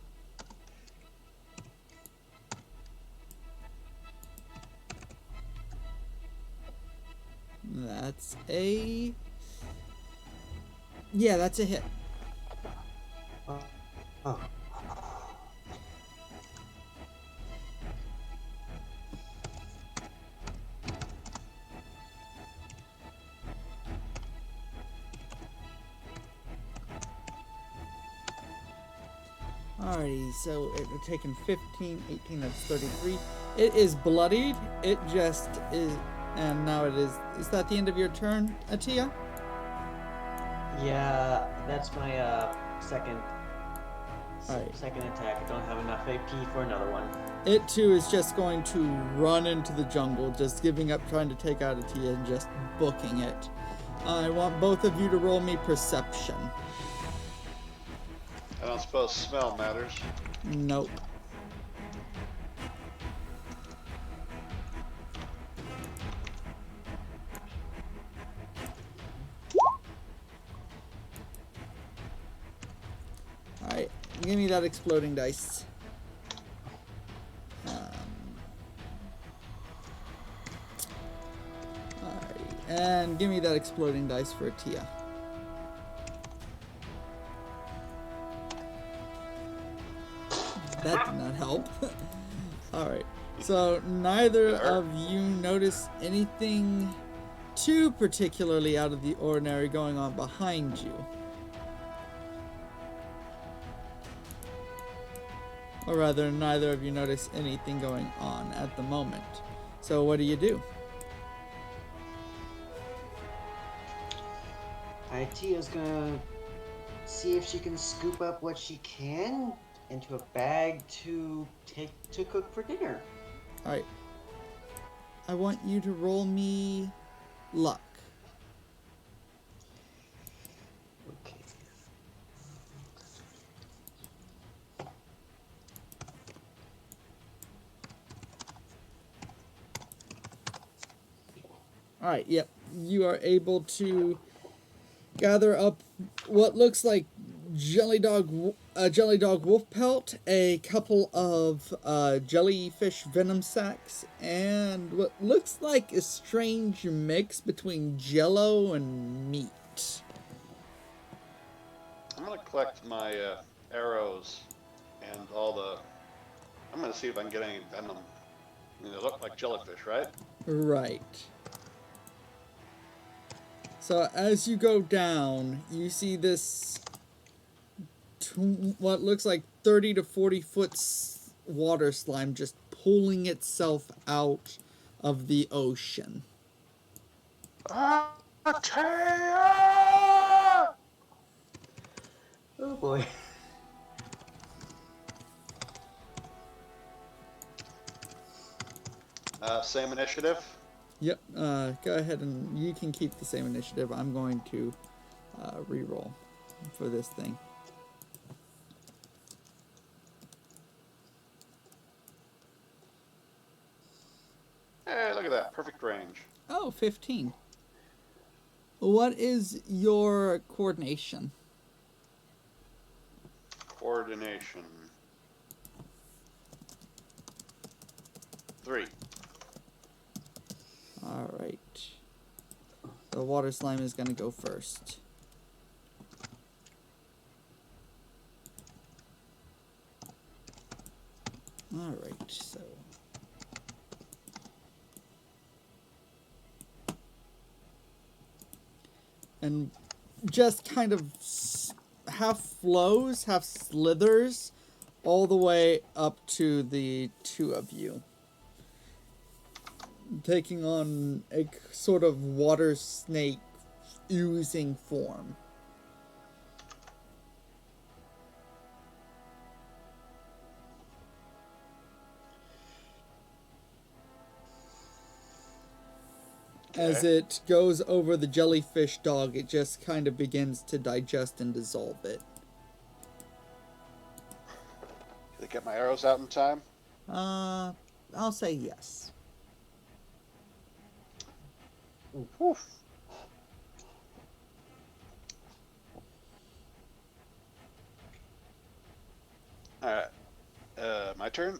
That's a... Yeah, that's a hit. Oh. Alrighty, so it would taken 15, 18, that's 33. It is bloodied. It just is, and now it is. Is that the end of your turn, Atia? Yeah, that's my second Alright. second attack. I don't have enough AP for another one. It too is just going to run into the jungle, just giving up trying to take out Atia and just booking it. I want both of you to roll me perception. I don't suppose smell matters. Nope. Alright, give me that exploding dice. Alrighty, and give me that exploding dice for Tia. That did not help. Alright, so neither of you notice anything too particularly out of the ordinary going on behind you. Or rather, neither of you notice anything going on at the moment. So what do you do? Tia's gonna see if she can scoop up what she can into a bag to take to cook for dinner. Alright. I want you to roll me luck. Okay. Alright, yep. You are able to gather up what looks like jelly dog wolf pelt, a couple of jellyfish venom sacs, and what looks like a strange mix between jello and meat. I'm gonna collect my arrows and all the. I'm gonna see if I can get any venom. I mean, they look like jellyfish, right? Right. So as you go down, you see this what looks like 30 to 40 foot water slime just pulling itself out of the ocean. Atea! Oh boy. Same initiative. Yep, go ahead and you can keep the same initiative. I'm going to re-roll for this thing. Hey, look at that. Perfect range. Oh, 15. What is your coordination? Coordination. 3. Alright. The water slime is going to go first. Alright, so... And just kind of half flows, half slithers, all the way up to the two of you. Taking on a sort of water snake oozing form. As Okay. it goes over the jellyfish dog, it just kind of begins to digest and dissolve it. Did I get my arrows out in time? I'll say yes. Woof. Alright. My turn?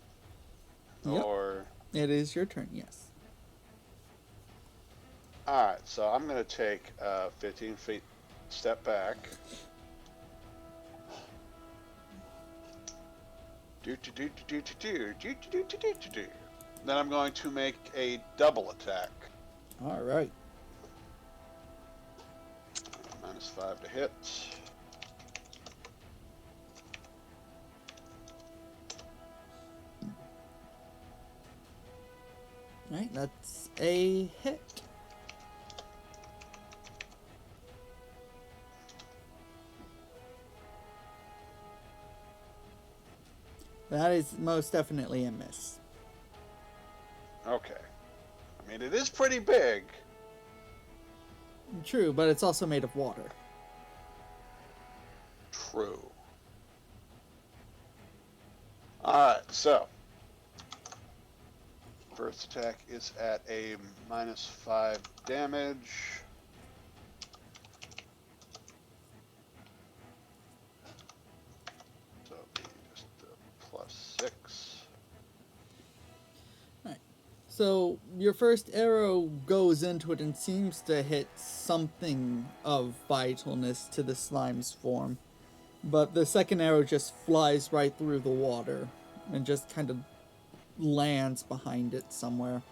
Yep. Or... It is your turn, yes. Alright, so I'm going to take 15 feet step back. Then I'm going to make a double attack. Alright. -5 to hit. Right, that's a hit. That is most definitely a miss. Okay. I mean, it is pretty big. True, but it's also made of water. True. Alright, so. First attack is at a -5 damage. So it'll be just +6. So your first arrow goes into it and seems to hit something of vitalness to the slime's form. But the second arrow just flies right through the water and just kind of lands behind it somewhere.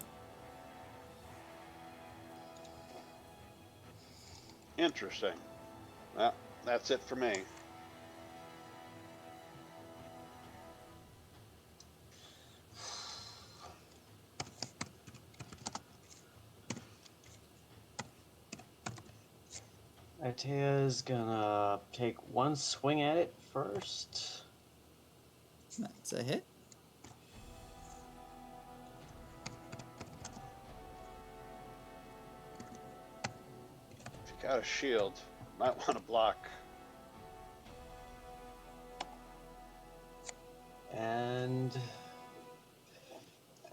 Interesting. Well, that's it for me. Atea's gonna take one swing at it first. That's a hit. If you got a shield, you might want to block. And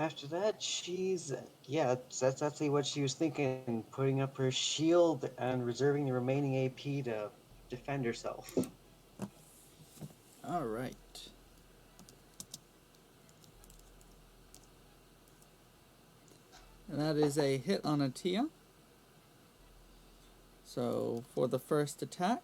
after that, that's exactly what she was thinking, putting up her shield and reserving the remaining AP to defend herself. Alright. And that is a hit on Atea. So for the first attack,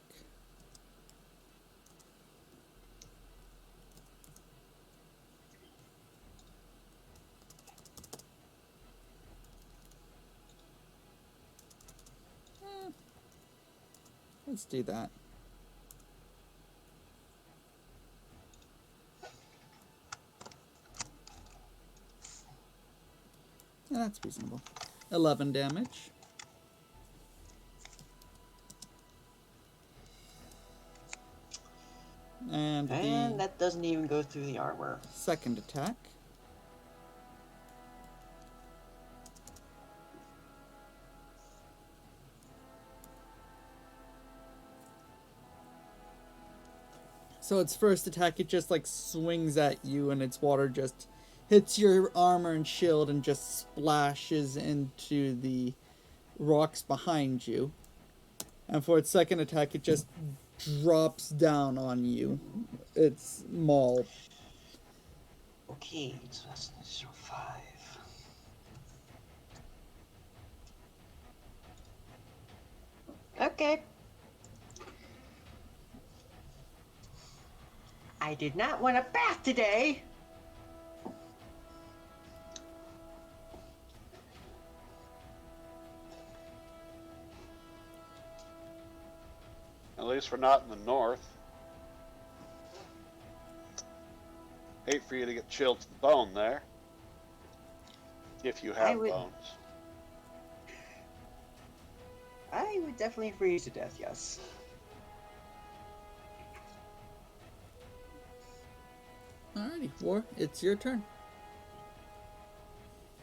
let's do that. Yeah, that's reasonable. 11 damage. And And the that doesn't even go through the armor. second attack. So its first attack, it just like swings at you, and its water just hits your armor and shield and just splashes into the rocks behind you. And for its second attack, it just drops down on you. Its maul. Okay, so that's 5. Okay. I did not want a bath today. At least we're not in the north. Hate for you to get chilled to the bone there. If you have bones. I would definitely freeze to death, yes. Alrighty, War, it's your turn.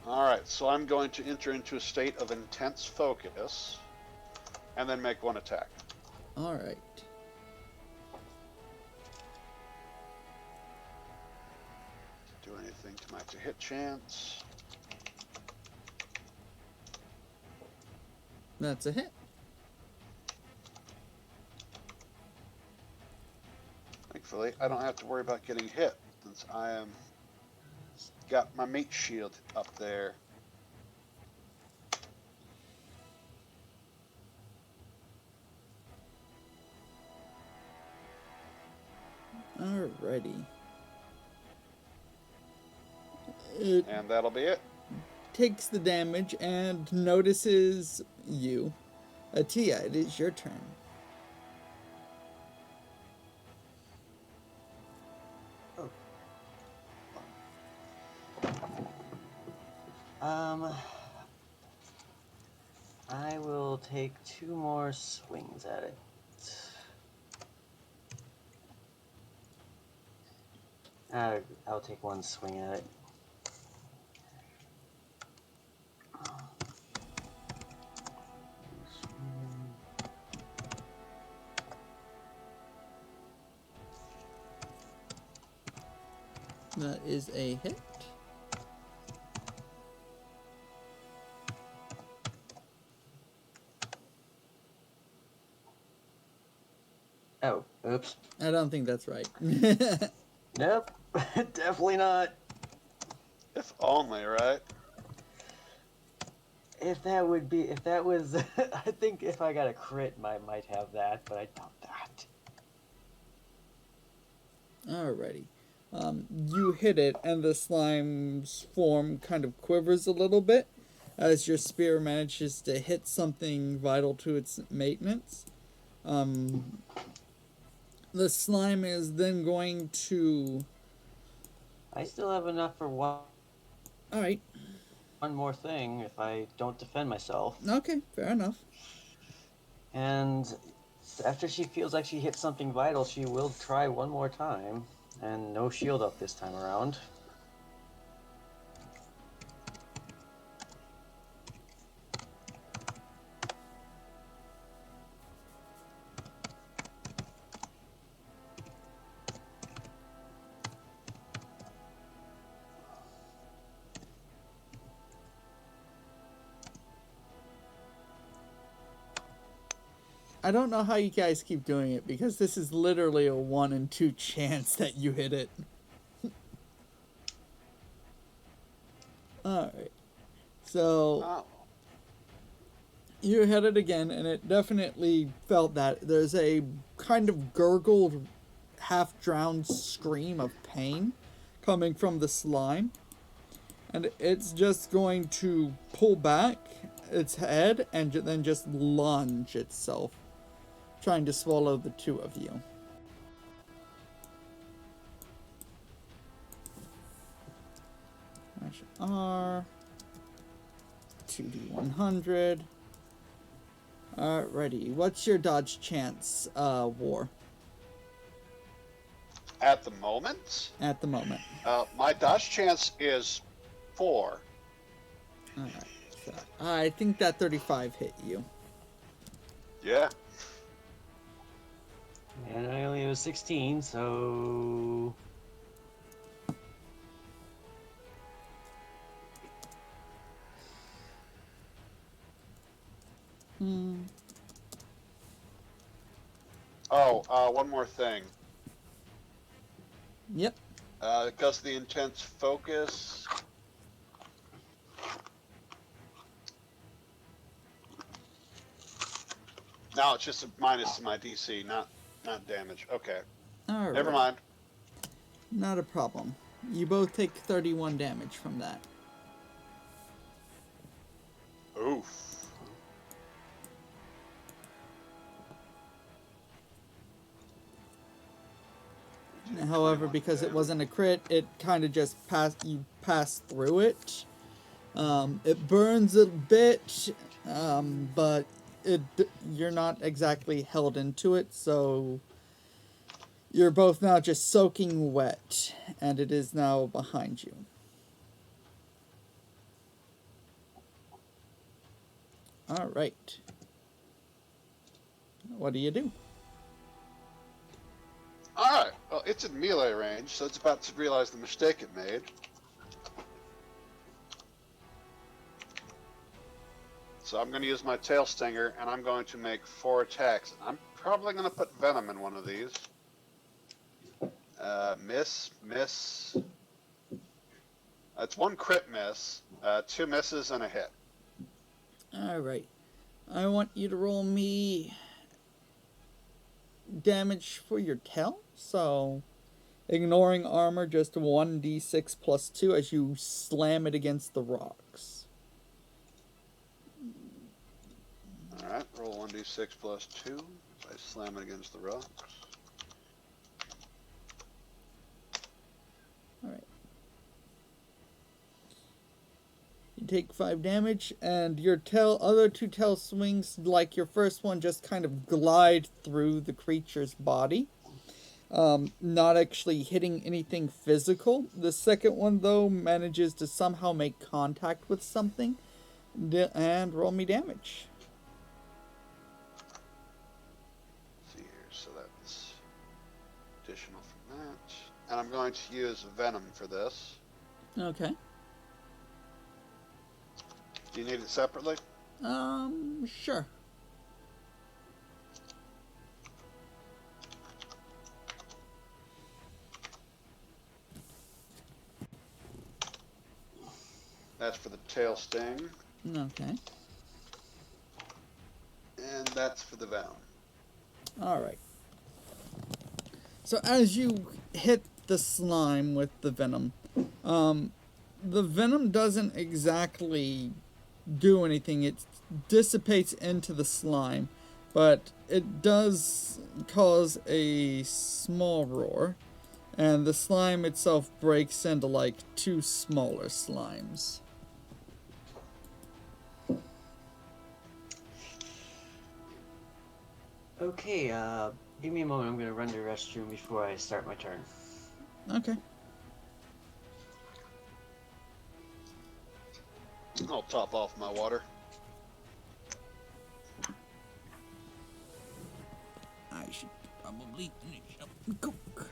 Alright, so I'm going to enter into a state of intense focus and then make one attack. Alright. Do anything to my to-hit chance. That's a hit. Thankfully, I don't have to worry about getting hit since I am got my meat shield up there. Alrighty. And that'll be it. Takes the damage and notices you. Atia, it is your turn. I will take 2 more swings at it. I'll take 1 swing at it. That is a hit. Oh, oops. I don't think that's right. Nope, definitely not. If only, right? If that was, I think if I got a crit, I might have that, but I doubt that. Alrighty. You hit it, and the slime's form kind of quivers a little bit as your spear manages to hit something vital to its maintenance. The slime is then going to... I still have enough for one Alright, more thing if I don't defend myself. okay, fair enough. And after she feels like she hit something vital, she will try one more time. And no shield up this time around. I don't know how you guys keep doing it, because this is literally a 1 in 2 chance that you hit it. Alright. So, Oh. you hit it again, and it definitely felt that. There's a kind of gurgled, half-drowned scream of pain coming from the slime. And it's just going to pull back its head and then just lunge itself, trying to swallow the 2 of you. R. 2d100. Alrighty. What's your dodge chance, War, At the moment, at the moment? my dodge chance is 4. Alright. So I think that 35 hit you. Yeah. And I only have 16, so Hmm. Oh, one more thing. Yep. Because of the intense focus. No, it's just a minus to my DC, not damage. Okay. Alright. Never mind. Not a problem. You both take 31 damage from that. Oof. However, because it wasn't a crit, it kind of just passed through it. It burns a bit, but you're not exactly held into it, so you're both now just soaking wet, and it is now behind you. All right. What do you do? Alright, well, it's in melee range, so it's about to realize the mistake it made. So I'm going to use my tail stinger, and I'm going to make 4 attacks. I'm probably going to put venom in one of these. Miss. It's 1 crit miss, 2 misses, and a hit. Alright. I want you to roll me damage for your tail. So, ignoring armor, just 1d6 plus 2 as you slam it against the rocks. Alright, roll 1d6 plus 2. I slam it against the rocks. Alright. You take 5 damage, and your other 2 tail swings, like your first one, just kind of glide through the creature's body. Not actually hitting anything physical. The second one, though, manages to somehow make contact with something. And roll me damage. Let's see here, so that's additional from that. And I'm going to use venom for this. Okay. Do you need it separately? Sure. That's for the tail sting, Okay. and that's for the venom. Alright. So as you hit the slime with the venom doesn't exactly do anything. It dissipates into the slime, but it does cause a small roar, and the slime itself breaks into like 2 smaller slimes. okay. Give me a moment. I'm gonna run to the restroom before I start my turn. Okay. I'll top off my water. I should probably finish up the coke.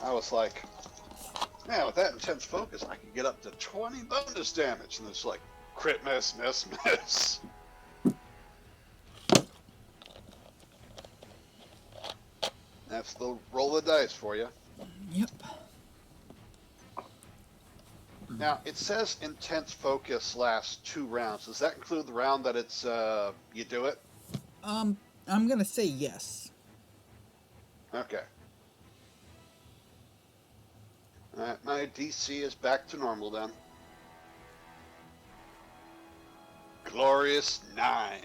I was like, man, with that intense focus, I can get up to 20 bonus damage. And it's like, crit miss, miss, miss. That's the roll of the dice for you. Yep. Now, it says intense focus lasts 2 rounds. Does that include the round that it's, you do it? I'm gonna say yes. Okay. Alright, my DC is back to normal then. Glorious 9.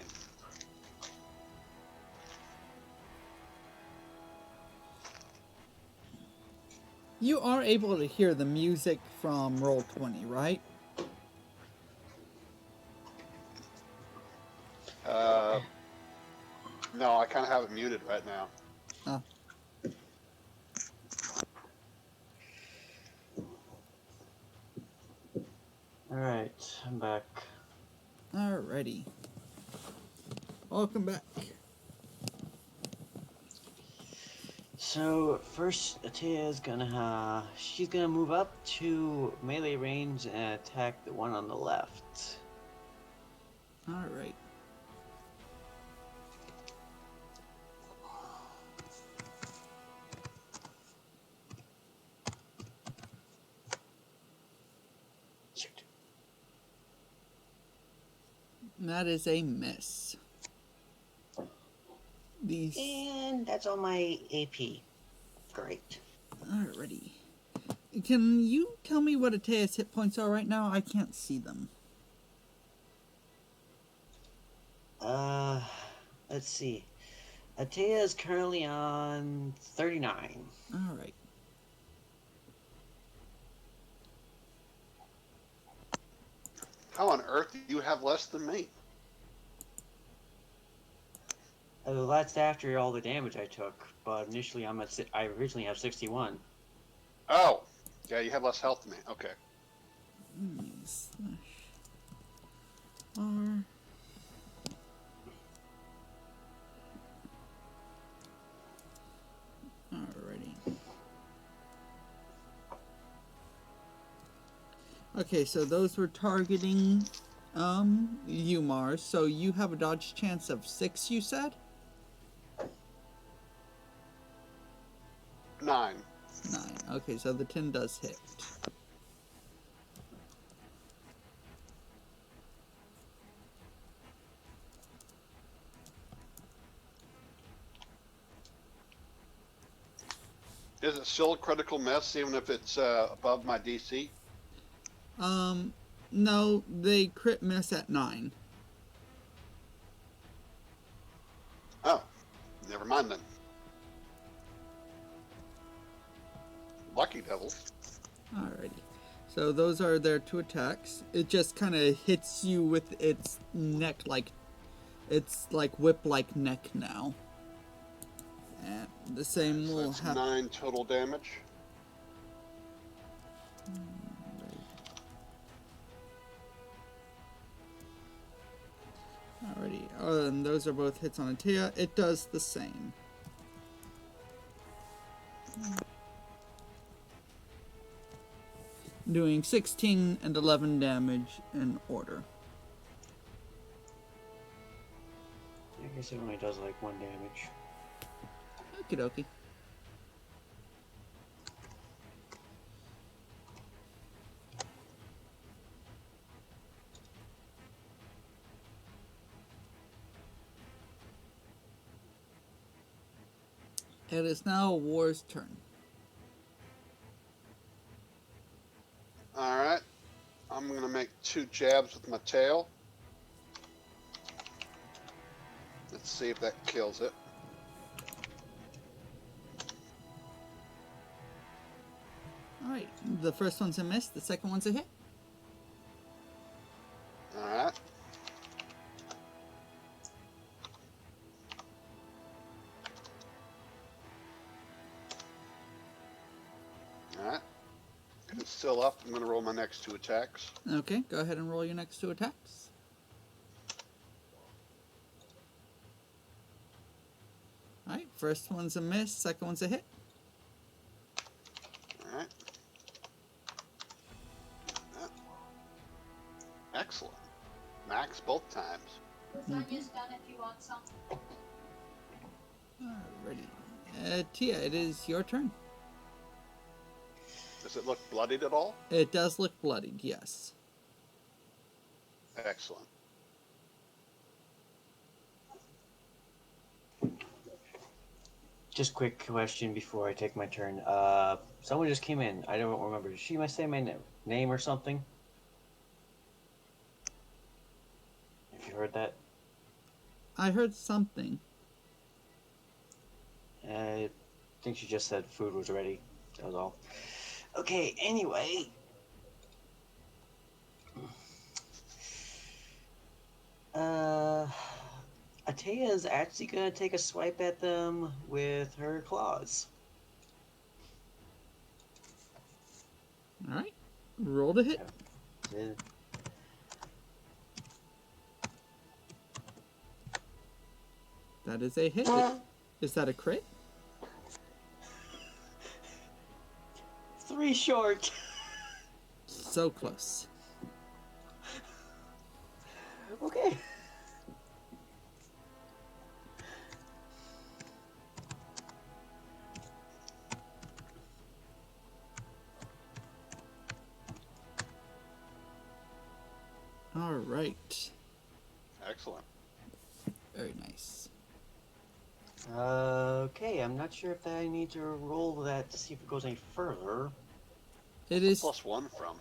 You are able to hear the music from Roll20, right? Uh, no, I kind of have it muted right now. Oh, Alright, I'm back. alrighty. Welcome back. So first, Atia's gonna she's gonna move up to melee range and attack the one on the left. Alright. Shoot. That is a miss. These. And that's all my AP. Great. Alrighty. Can you tell me what Atea's hit points are right now? I can't see them. Let's see. Atea is currently on 39. Alright. How on earth do you have less than me? Well, that's after all the damage I took, but initially I originally have 61. Oh, yeah, you have less health than me. Okay. Slash R. Alrighty. Okay, so those were targeting you, Mars. So you have a dodge chance of 6, you said? 9. 9. Okay, so the 10 does hit. Is it still a critical miss even if it's above my DC? No, they crit miss at 9. Oh, never mind then. Lucky devils. Alrighty. So those are their 2 attacks. It just kind of hits you with its neck like... It's like whip-like neck now. And the same So will that's happen. 9 total damage. Alrighty. And those are both hits on Atea. It does the same. Doing 16 and 11 damage in order. I guess it only does like 1 damage. Okie dokie. It is now War's turn. Alright. I'm going to make 2 jabs with my tail. Let's see if that kills it. Alright, the first one's a miss, the second one's a hit. Alright. Alright. It's still up. I'm going to roll my next 2 attacks. Okay, go ahead and roll your next 2 attacks. Alright, first one's a miss, second one's a hit. Alright. Excellent. Max both times. Lasagna's done if you want some. Alrighty. Tia, it is your turn. Does it look bloodied at all? It does look bloodied, yes. Excellent. Just quick question before I take my turn. Someone just came in. I don't remember. Did she say my name or something? If you heard that. I heard something. I think she just said food was ready. That was all. Okay, anyway. Taya's actually gonna take a swipe at them with her claws. All right. Roll to hit. Uh, That is a hit. Is that a crit? 3 short. So close. Okay. All right. Excellent. Very nice. Okay, I'm not sure if I need to roll that to see if it goes any further. It is. +1 from.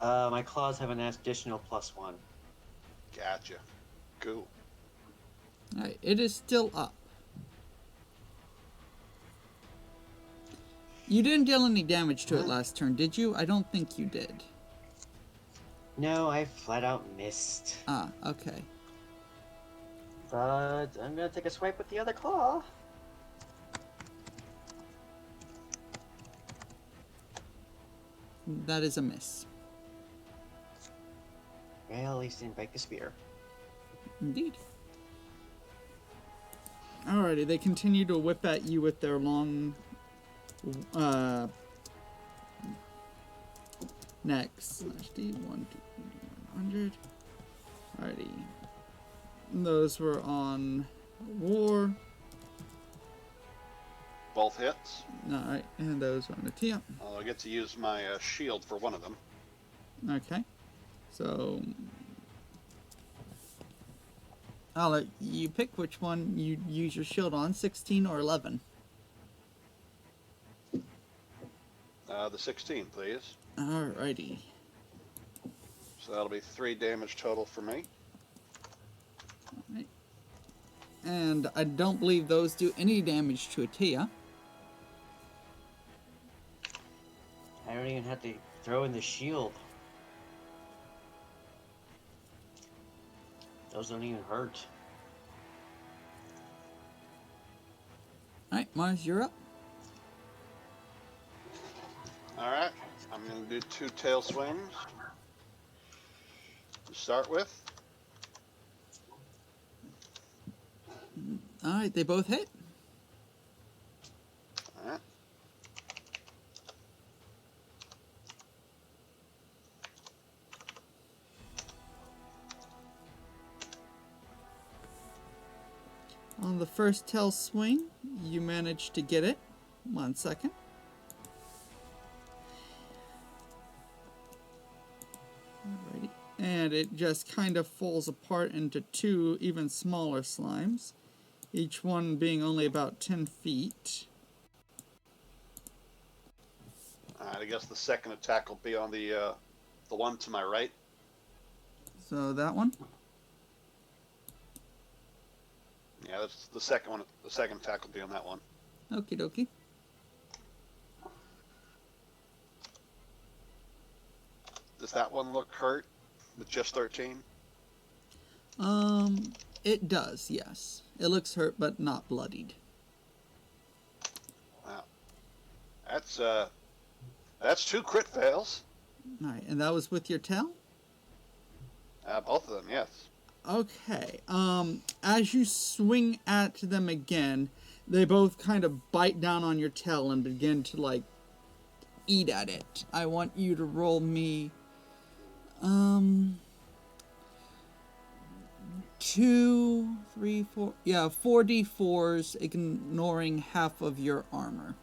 My claws have an additional +1. Gotcha. Cool. All right. It is still up. You didn't deal any damage to it last turn, did you? I don't think you did. No, I flat out missed. Ah, okay. But I'm gonna take a swipe with the other claw. That is a miss. Well, at least didn't break the spear. Indeed. Alrighty, they continue to whip at you with their long necks. /D 100. Alrighty. Those were on war. Both hits. Alright, and those were on the Tia. I get to use my shield for one of them. Okay. So I'll let you pick which one you use your shield on, 16 or 11. The 16, please. Alrighty. So that'll be 3 damage total for me. Alright. And I don't believe those do any damage to a Tia. I don't even have to throw in the shield. Those don't even hurt. Alright, Mars, you're up. Alright. I'm going to do 2 tail swings. To start with. Alright, they both hit. Alright. On the first tail swing, you managed to get it. 1 second. Alrighty. And it just kind of falls apart into 2 even smaller slimes, each one being only about 10 feet. Alright, I guess the second attack will be on the one to my right. So that one. Yeah, that's the second one. The second attack will be on that one. Okie dokie. Does that one look hurt with just 13? It does, yes. It looks hurt, but not bloodied. Wow. That's 2 crit fails. Alright, and that was with your tail? Both of them, yes. Okay, as you swing at them again, they both kind of bite down on your tail and begin to, like, eat at it. I want you to roll me, 2, 3, 4, yeah, 4d4s, ignoring half of your armor.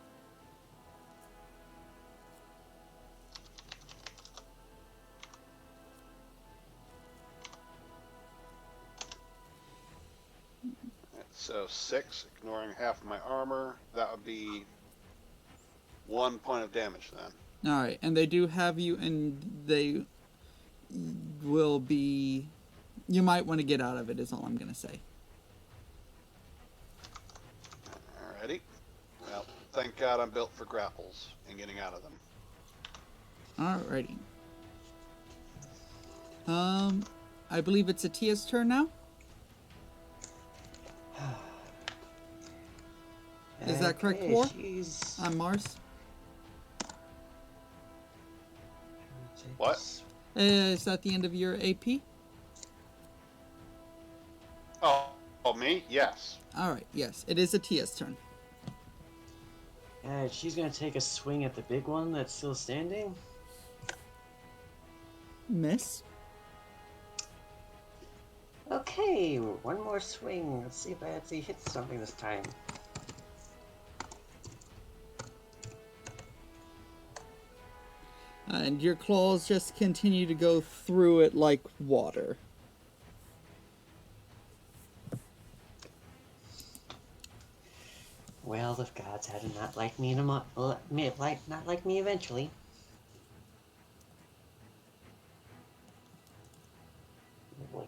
So 6, ignoring half of my armor. That would be 1 point of damage then. Alright, and they do have you, and they will be... You might want to get out of it, is all I'm going to say. Alrighty. Well, thank God I'm built for grapples and getting out of them. Alrighty. I believe it's Atia's turn now? Is that correct, Okay, War? she's. On Mars? What? Is that the end of your AP? Oh, me? Yes. Alright, yes. It is Atia's turn. And she's gonna take a swing at the big one that's still standing. Miss? Okay, one more swing. Let's see if I actually hit something this time. And your claws just continue to go through it like water. Well, the gods had to not like me in a not like me eventually. Oh boy.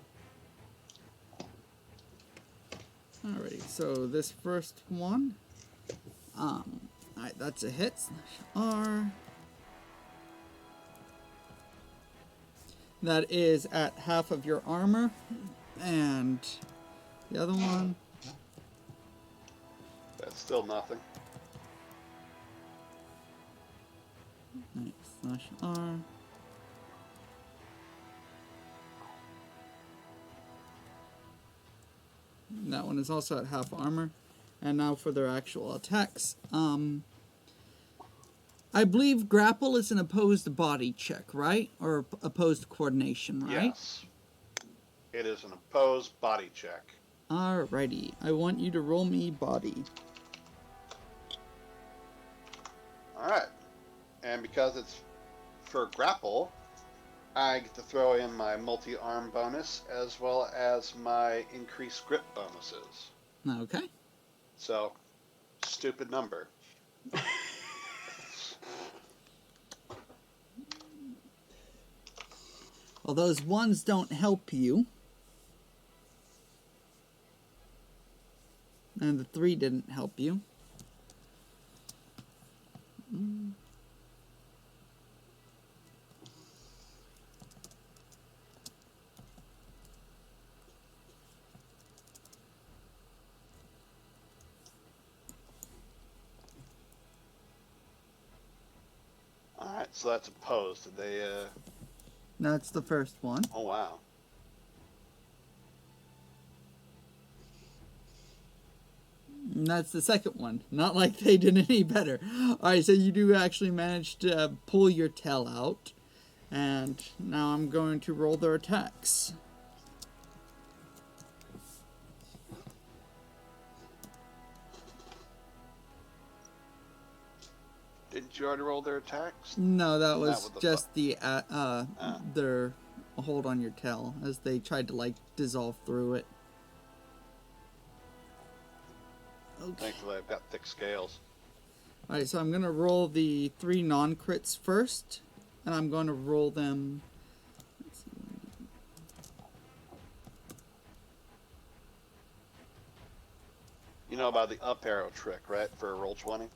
Alrighty, so this first one. Alright, that's a hit. R. That is at half of your armor. And the other one. That's still nothing. Right, slash R. That one is also at half armor. And now for their actual attacks. I believe grapple is an opposed body check, right? Or opposed coordination, right? Yes. It is an opposed body check. Alrighty. I want you to roll me body. Alright. And because it's for grapple, I get to throw in my multi-arm bonus as well as my increased grip bonuses. Okay. So, stupid number. Well, those ones don't help you. And the 3 didn't help you. Alright, so that's opposed. Did they, That's the first one. oh wow. And that's the second one. Not like they did any better. Alright, so you do actually manage to pull your tail out. And now I'm going to roll their attacks. Didn't you already roll their attacks? No, that Not was with the just their hold on your tail as they tried to like dissolve through it. Okay. Thankfully, I've got thick scales. Alright, so I'm going to roll the 3 non-crits first. And I'm going to roll them... Let's see. You know about the up arrow trick, right? For a roll 20?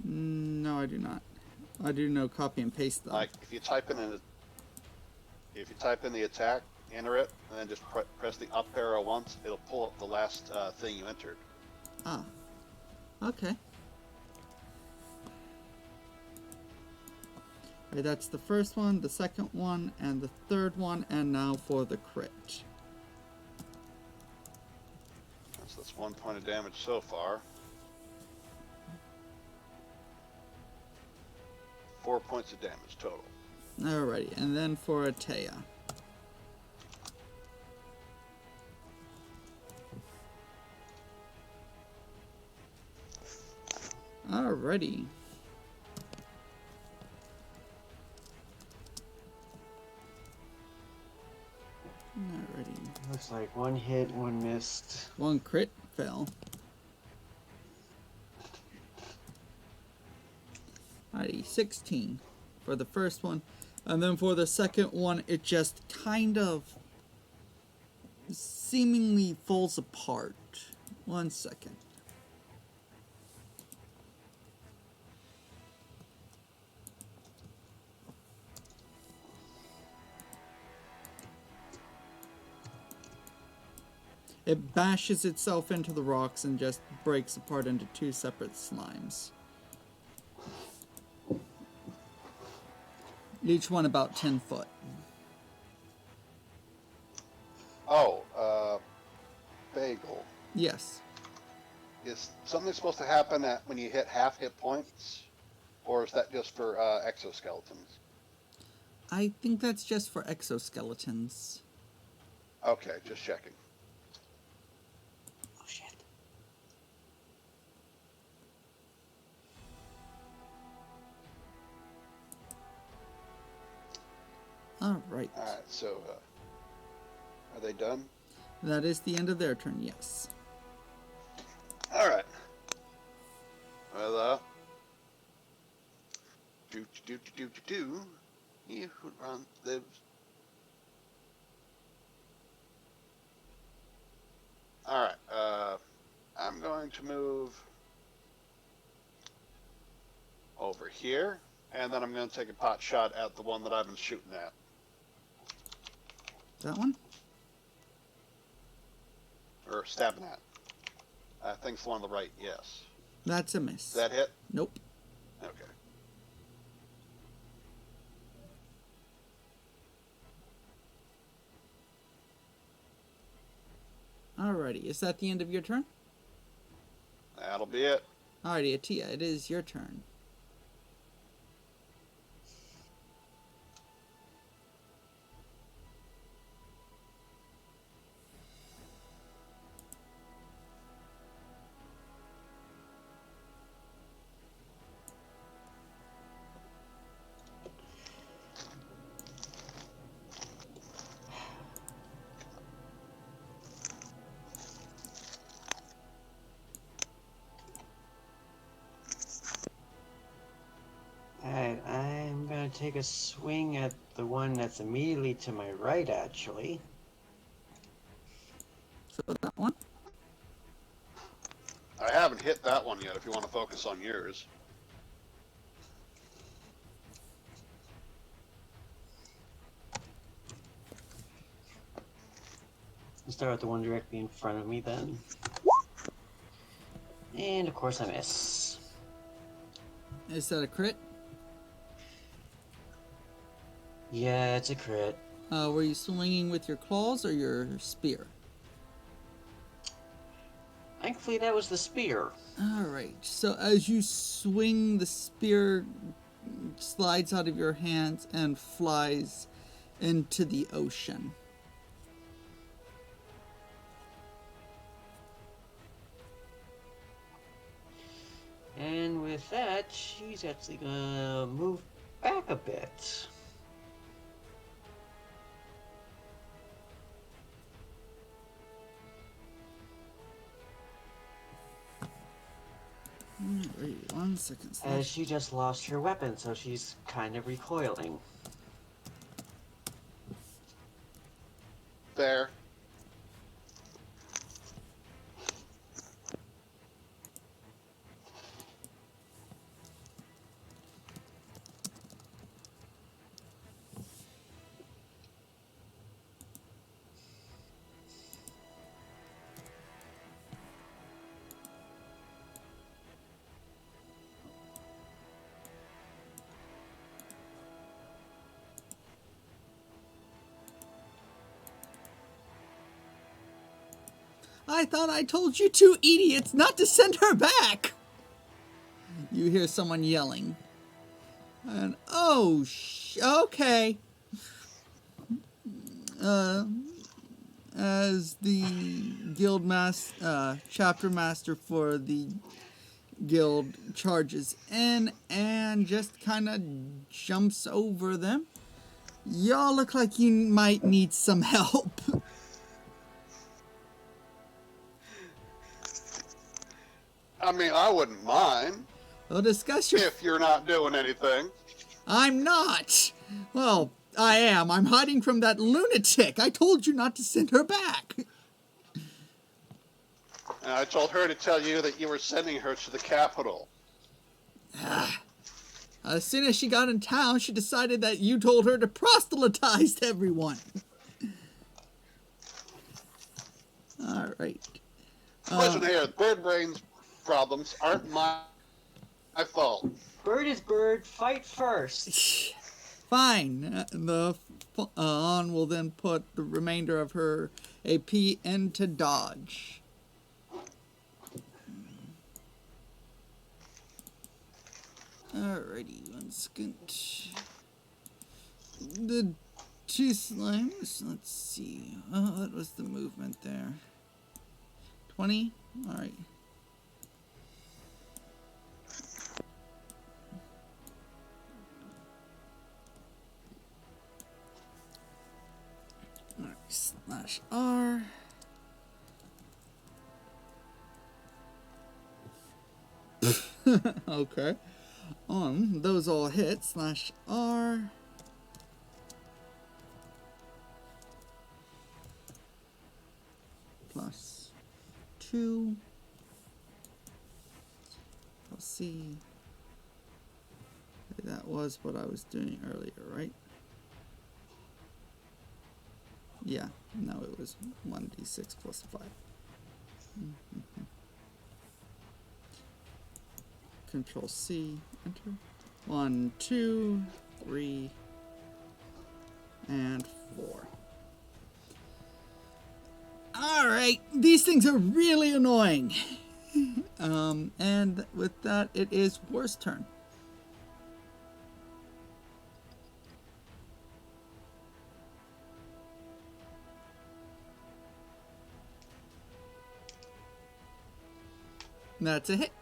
No, I do not. I do know copy and paste though. Like, if you type in the attack, enter it, and then just press the up arrow once, it'll pull up the last thing you entered. Ah. Okay. Alright, that's the first one, the second one, and the third one, and now for the crit. So that's 1 point of damage so far. 4 points of damage total. Alrighty, and then for Atea. Alrighty. Alrighty. Looks like one hit, one missed. One crit fell. Alrighty, 16 for the first one. And then for the second one, it just kind of seemingly falls apart. 1 second. It bashes itself into the rocks and just breaks apart into two separate slimes. Each one about 10 foot. Oh, bagel. Yes. Is something supposed to happen when you hit half hit points? Or is that just for exoskeletons? I think that's just for exoskeletons. Okay, just checking. Oh shit. Alright. Alright, so are they done? That is the end of their turn, yes. Alright. Well, do. He who runs lives. Alright, I'm going to move over here, and then I'm going to take a pot shot at the one that I've been shooting at. That one? Or stabbing at. I think it's the one on the right, yes. That's a miss. Is that hit? Nope. Okay. Alrighty, is that the end of your turn? That'll be it. Alrighty, Atia, it is your turn. Alright, I'm gonna take a swing at the one that's immediately to my right, actually. So that one? I haven't hit that one yet if you want to focus on yours. I'll start with the one directly in front of me then. And of course I miss. Is that a crit? Yeah, it's a crit. Were you swinging with your claws or your spear? Thankfully that was the spear. Alright, so as you swing, the spear slides out of your hands and flies into the ocean. And with that, she's actually gonna move back a bit. Wait 1 second. As she just lost her weapon, so she's kind of recoiling. There. I thought I told you two idiots not to send her back! You hear someone yelling. And, oh, okay. As the chapter master for the guild charges in and just kind of jumps over them. Y'all look like you might need some help. I mean, I wouldn't mind We'll discuss your... if you're not doing anything. I'm not! Well, I am. I'm hiding from that lunatic. I told you not to send her back. And I told her to tell you that you were sending her to the capital. As soon as she got in town, she decided that you told her to proselytize to everyone. All right. Listen here, bird brains problems aren't my fault. Bird is bird. Fight first. Fine. On will then put the remainder of her AP into dodge. Alrighty, one second. The two slimes, let's see. What was the movement there? 20? Alright. Alright, slash R. Okay. Those all hit, slash R. Plus 2. I'll see. That was what I was doing earlier, right? Yeah, no, it was 1d6 plus 5. Control C, enter. 1, 2, 3, and 4. Alright, these things are really annoying. And with that, it is War's turn. That's a hit.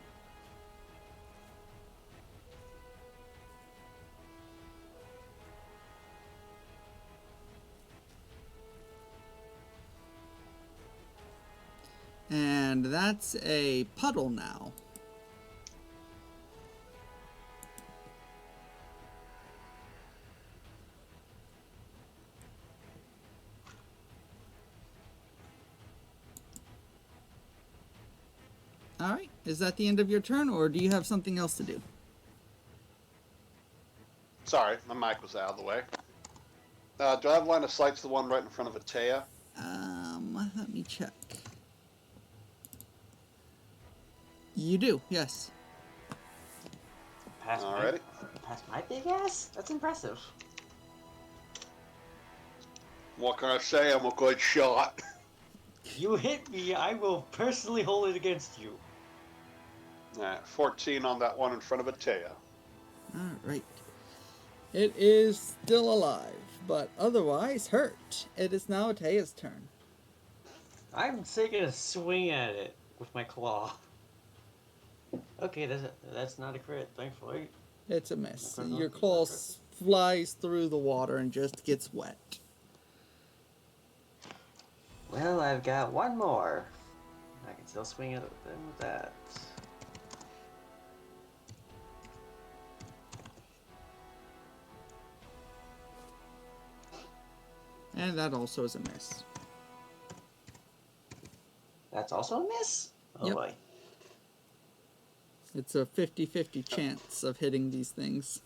And that's a puddle now. Alright, is that the end of your turn, or do you have something else to do? Sorry, my mic was out of the way. Do I have line of sight to the one right in front of Atea? Let me check. You do, yes. Alrighty. Past my big ass? That's impressive. What can I say? I'm a good shot. You hit me, I will personally hold it against you. Alright, 14 on that one in front of Atea. Alright. It is still alive, but otherwise hurt. It is now Atea's turn. I'm taking a swing at it with my claw. Okay, that's not a crit, thankfully. It's a miss. Okay, Your no, claw okay. flies through the water and just gets wet. Well, I've got one more. I can still swing at them with that. And that also is a miss. That's also a miss? Oh Yep. boy. It's a 50-50 chance of hitting these things.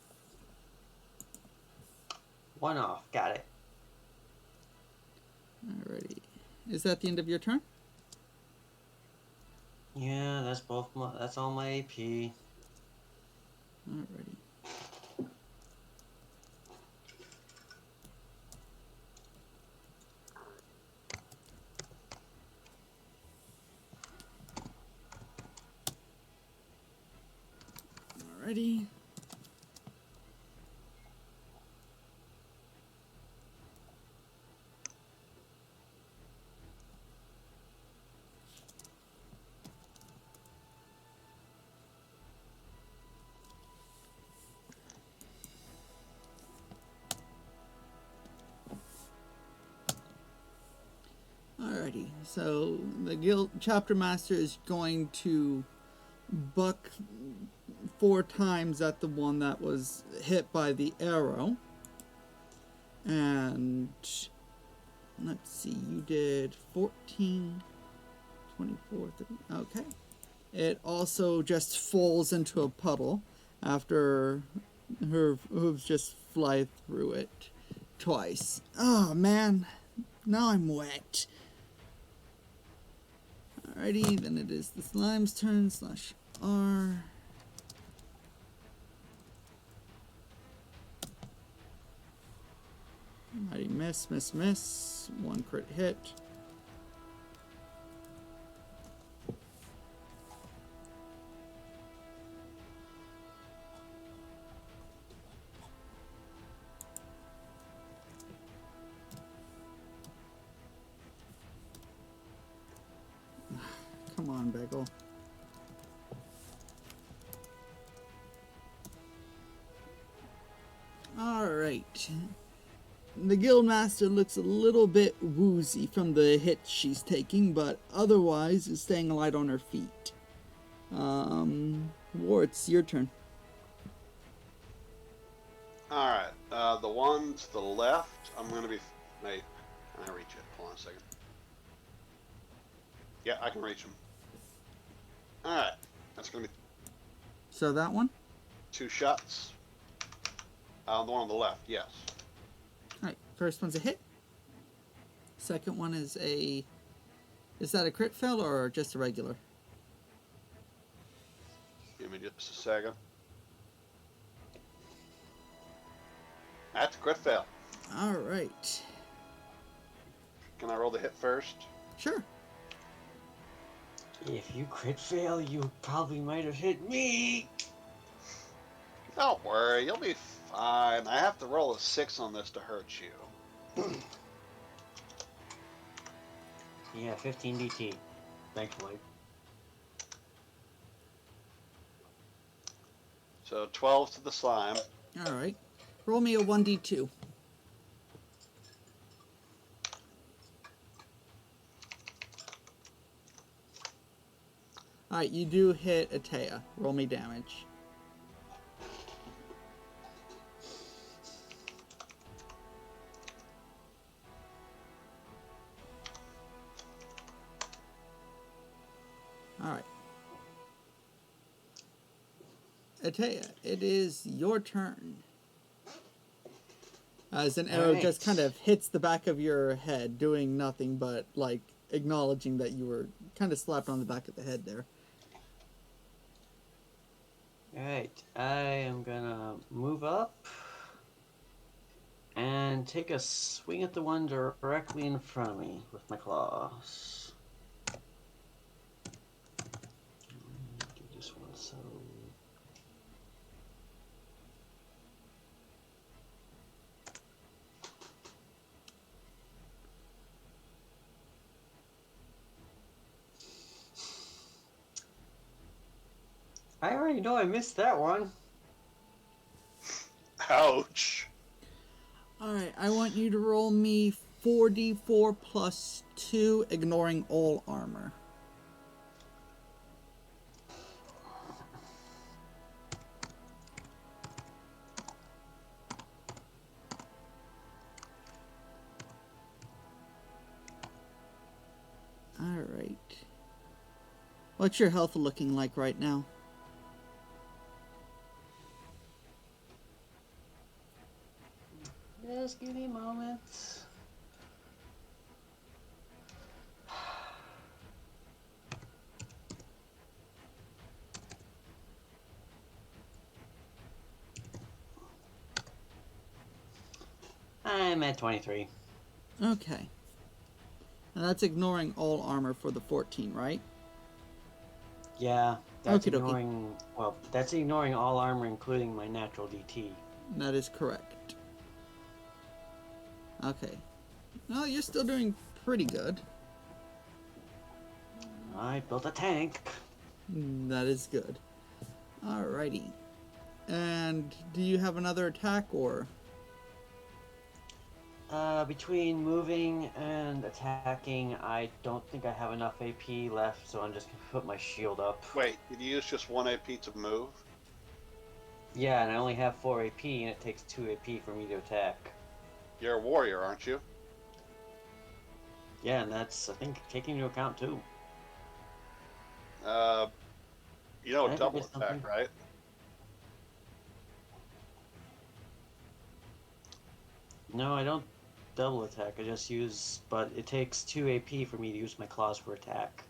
One off, got it. Alrighty. Is that the end of your turn? Yeah, that's all my AP. Alrighty. Alrighty. Alrighty, so the guild chapter master is going to buck 4 times at the one that was hit by the arrow. And let's see, you did 14, 24, 30, okay. It also just falls into a puddle after her hooves just fly through it twice. Oh man, now I'm wet. Alrighty, then it is the slime's turn /R. Alrighty, miss. One crit hit. Come on, Bagel. Alright. The Guildmaster looks a little bit woozy from the hit she's taking, but otherwise is staying light on her feet. War, it's your turn. Alright, the one to the left, I'm gonna be. Wait, can I reach it? Hold on a second. Yeah, I can reach him. Alright, that's gonna be So that one? 2 shots. The one on the left, yes. Alright, first one's a hit. Second one is a... Is that a crit fail or just a regular? Give me just a second. That's a crit fail. Alright. Can I roll the hit first? Sure. If you crit fail, you probably might have hit me. Don't worry, you'll be fine. I have to roll a 6 on this to hurt you. Yeah, 15 DT. Thankfully. So 12 to the slime. Alright. Roll me a 1d2. Alright, you do hit Atea. Roll me damage. Alright. Atea, it is your turn. As an arrow Alright. just kind of hits the back of your head, doing nothing but, like, acknowledging that you were kind of slapped on the back of the head there. Alright, I am gonna move up and take a swing at the one directly in front of me with my claws. Do this one so. I already know I missed that one. Ouch. Alright, I want you to roll me 4d4 plus 2, ignoring all armor. Alright. What's your health looking like right now? Just give me a moment. I'm at 23. Okay. And that's ignoring all armor for the 14, right? Yeah, that's Okie dokie. ignoring. Well, that's ignoring all armor, including my natural DT. That is correct. Okay. Well, you're still doing pretty good. I built a tank. That is good. Alrighty. And do you have another attack or? Between moving and attacking, I don't think I have enough AP left, so I'm just gonna put my shield up. Wait, did you use just 1 AP to move? Yeah, and I only have 4 AP, and it takes 2 AP for me to attack. You're a warrior, aren't you? Yeah, and that's, I think, taking into account too. You know, I double missed attack, something. right? No, I don't double attack. I just use, but it takes 2 AP for me to use my claws for attack.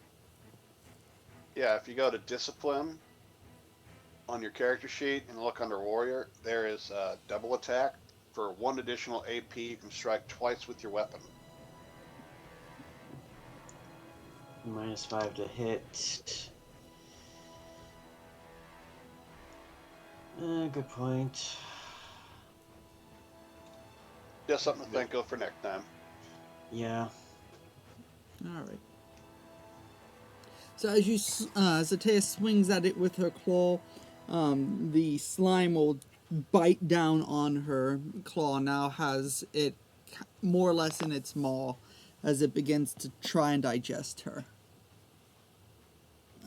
Yeah, if you go to discipline on your character sheet and look under warrior, there is double attack. For 1 additional AP, you can strike twice with your weapon. -5 to hit. Good point. Just something to think of for next time. Yeah. All right. So as Zatea swings at it with her claw, the slime will bite down on her claw. Now has it more or less in its maw as it begins to try and digest her.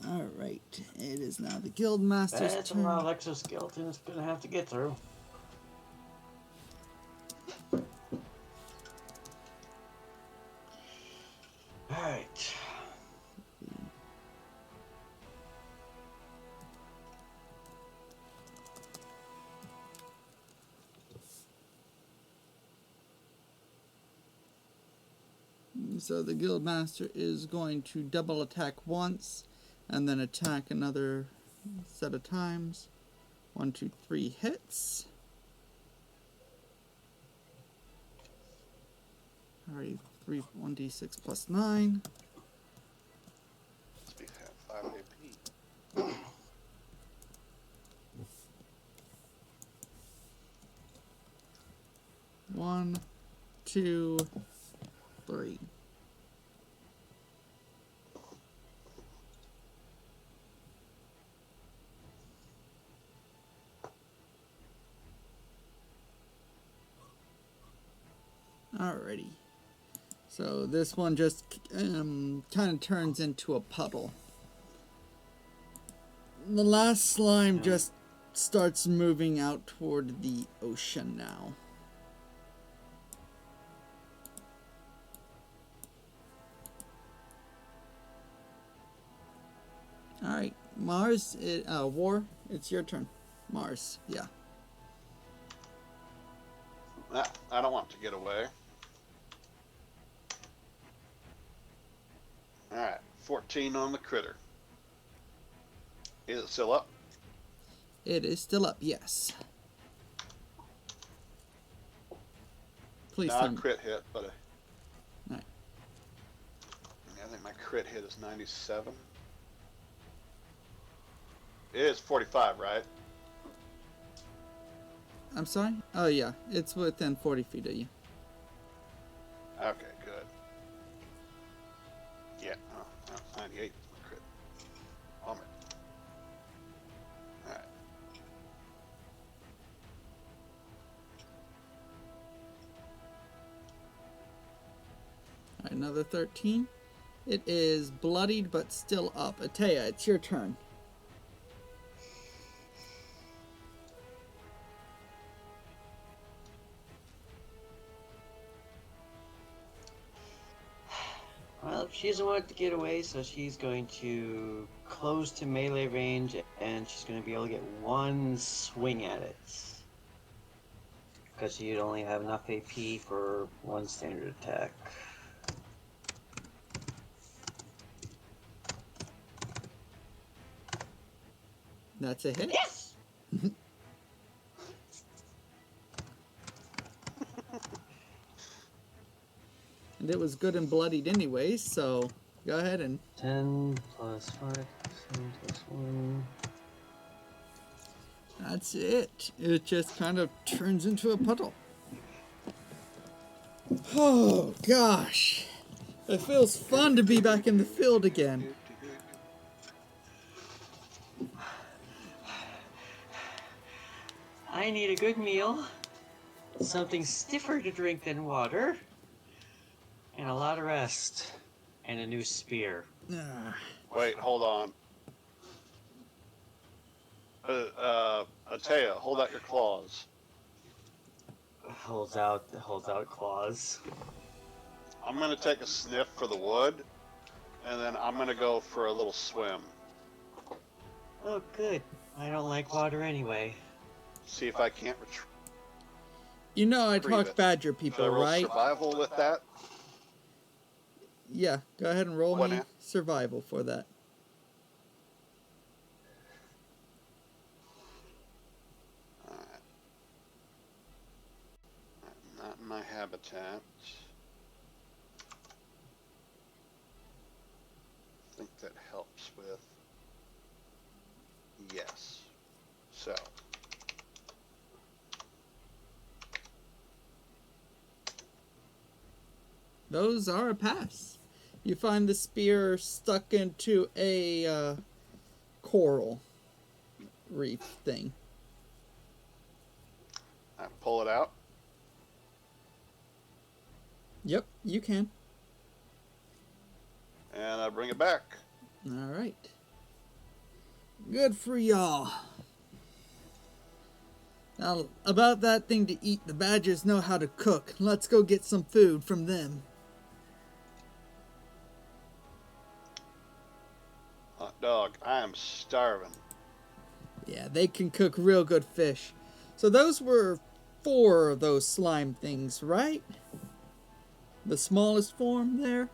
All right. It is now the Guildmaster's That's a turn. lot of exoskeleton it's gonna have to get through. Alright. So the Guildmaster is going to double attack once, and then attack another set of times. 1, 2, 3 hits. Alright, 1d6 plus 9. We have 5 AP. 1, 2, 3. Alrighty. So this one just kind of turns into a puddle. The last slime just starts moving out toward the ocean now. Alright, Mars, War, it's your turn. Mars, yeah. I don't want to get away. Alright, 14 on the critter. Is it still up? It is still up, yes. Please tell Not a me. crit hit, but Alright. I think my crit hit is 97. It is 45, right? I'm sorry? Oh yeah, it's within 40 feet of you. Okay, good. Yeah, 98 crit. Bummer. Alright. Alright, another 13. It is bloodied but still up. Atea, it's your turn. Well, she doesn't want it to get away, so she's going to close to melee range, and she's going to be able to get one swing at it. Because she'd only have enough AP for one standard attack. That's a hit. Yes! And it was good and bloodied anyways, so go ahead and 10 plus 5, 7 plus 1. that's it. It just kind of turns into a puddle. Oh gosh. It feels fun to be back in the field again. I need a good meal, something stiffer to drink than water, and a lot of rest, and a new spear. Ah, Wait, hold on. Atea, hold out your claws. Holds out claws. I'm gonna take a sniff for the wood, and then I'm gonna go for a little swim. Oh, good. I don't like water anyway. See if I can't retrieve. you know I Prove talk it. badger Should I people, roll right? survival with that? Yeah, go ahead and roll What me now? survival for that. habitat. I think that helps with. Yes. So. Those are a pass. You find the spear stuck into a coral reef thing. I pull it out. Yep, you can. And I bring it back. All right. Good for y'all. Now, about that thing to eat, the badgers know how to cook. Let's go get some food from them. Hot dog, I am starving. Yeah, they can cook real good fish. So those were 4 of those slime things, right? The smallest form there?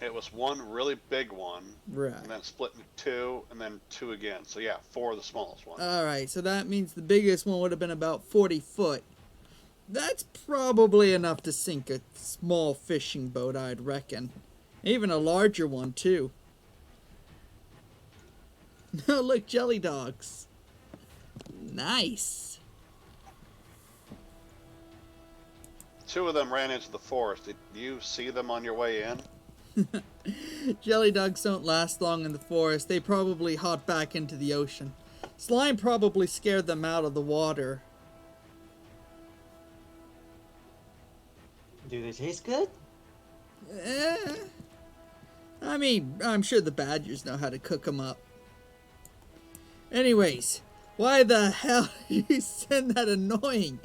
It was one really big one, Right. and then split into 2, and then 2 again. So yeah, 4 of the smallest ones. Alright, so that means the biggest one would have been about 40 foot. That's probably enough to sink a small fishing boat, I'd reckon. Even a larger one, too. Look, jelly dogs. Nice. 2 of them ran into the forest. Did you see them on your way in? Jelly dogs don't last long in the forest. They probably hop back into the ocean. Slime probably scared them out of the water. Do they taste good? I mean, I'm sure the badgers know how to cook them up. Anyways, why the hell did you send that annoying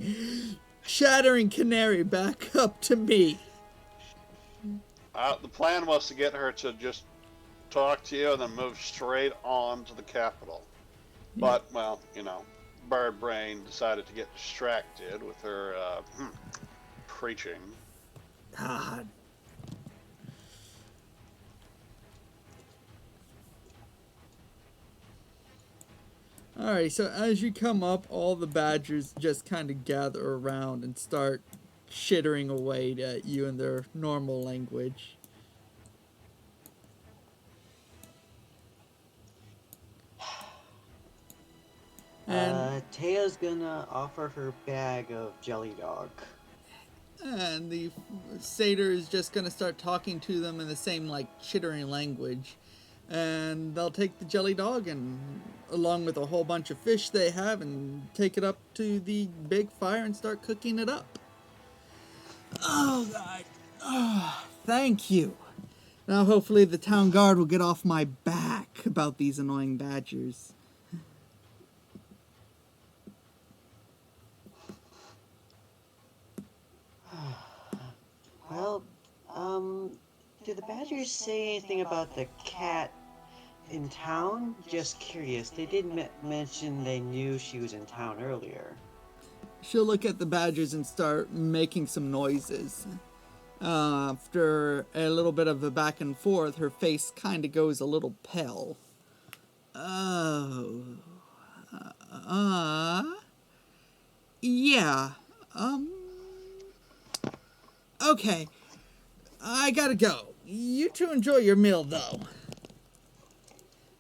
chattering canary back up to me? The plan was to get her to just talk to you and then move straight on to the capital. But, well, bird brain decided to get distracted with her preaching. God. Alright, so as you come up, all the badgers just kind of gather around and start chittering away at you in their normal language. Taya's gonna offer her bag of jelly dog. And the satyr is just going to start talking to them in the same, chittering language. And they'll take the jelly dog and, along with a whole bunch of fish they have, and take it up to the big fire and start cooking it up. Oh, God. Oh, thank you. Now, hopefully, the town guard will get off my back about these annoying badgers. Well, did the badgers say anything about the cat in town? Just curious. They did mention they knew she was in town earlier. She'll look at the badgers and start making some noises. After a little bit of a back and forth, her face kind of goes a little pale. Oh. Yeah. Okay. I gotta go. You two enjoy your meal, though.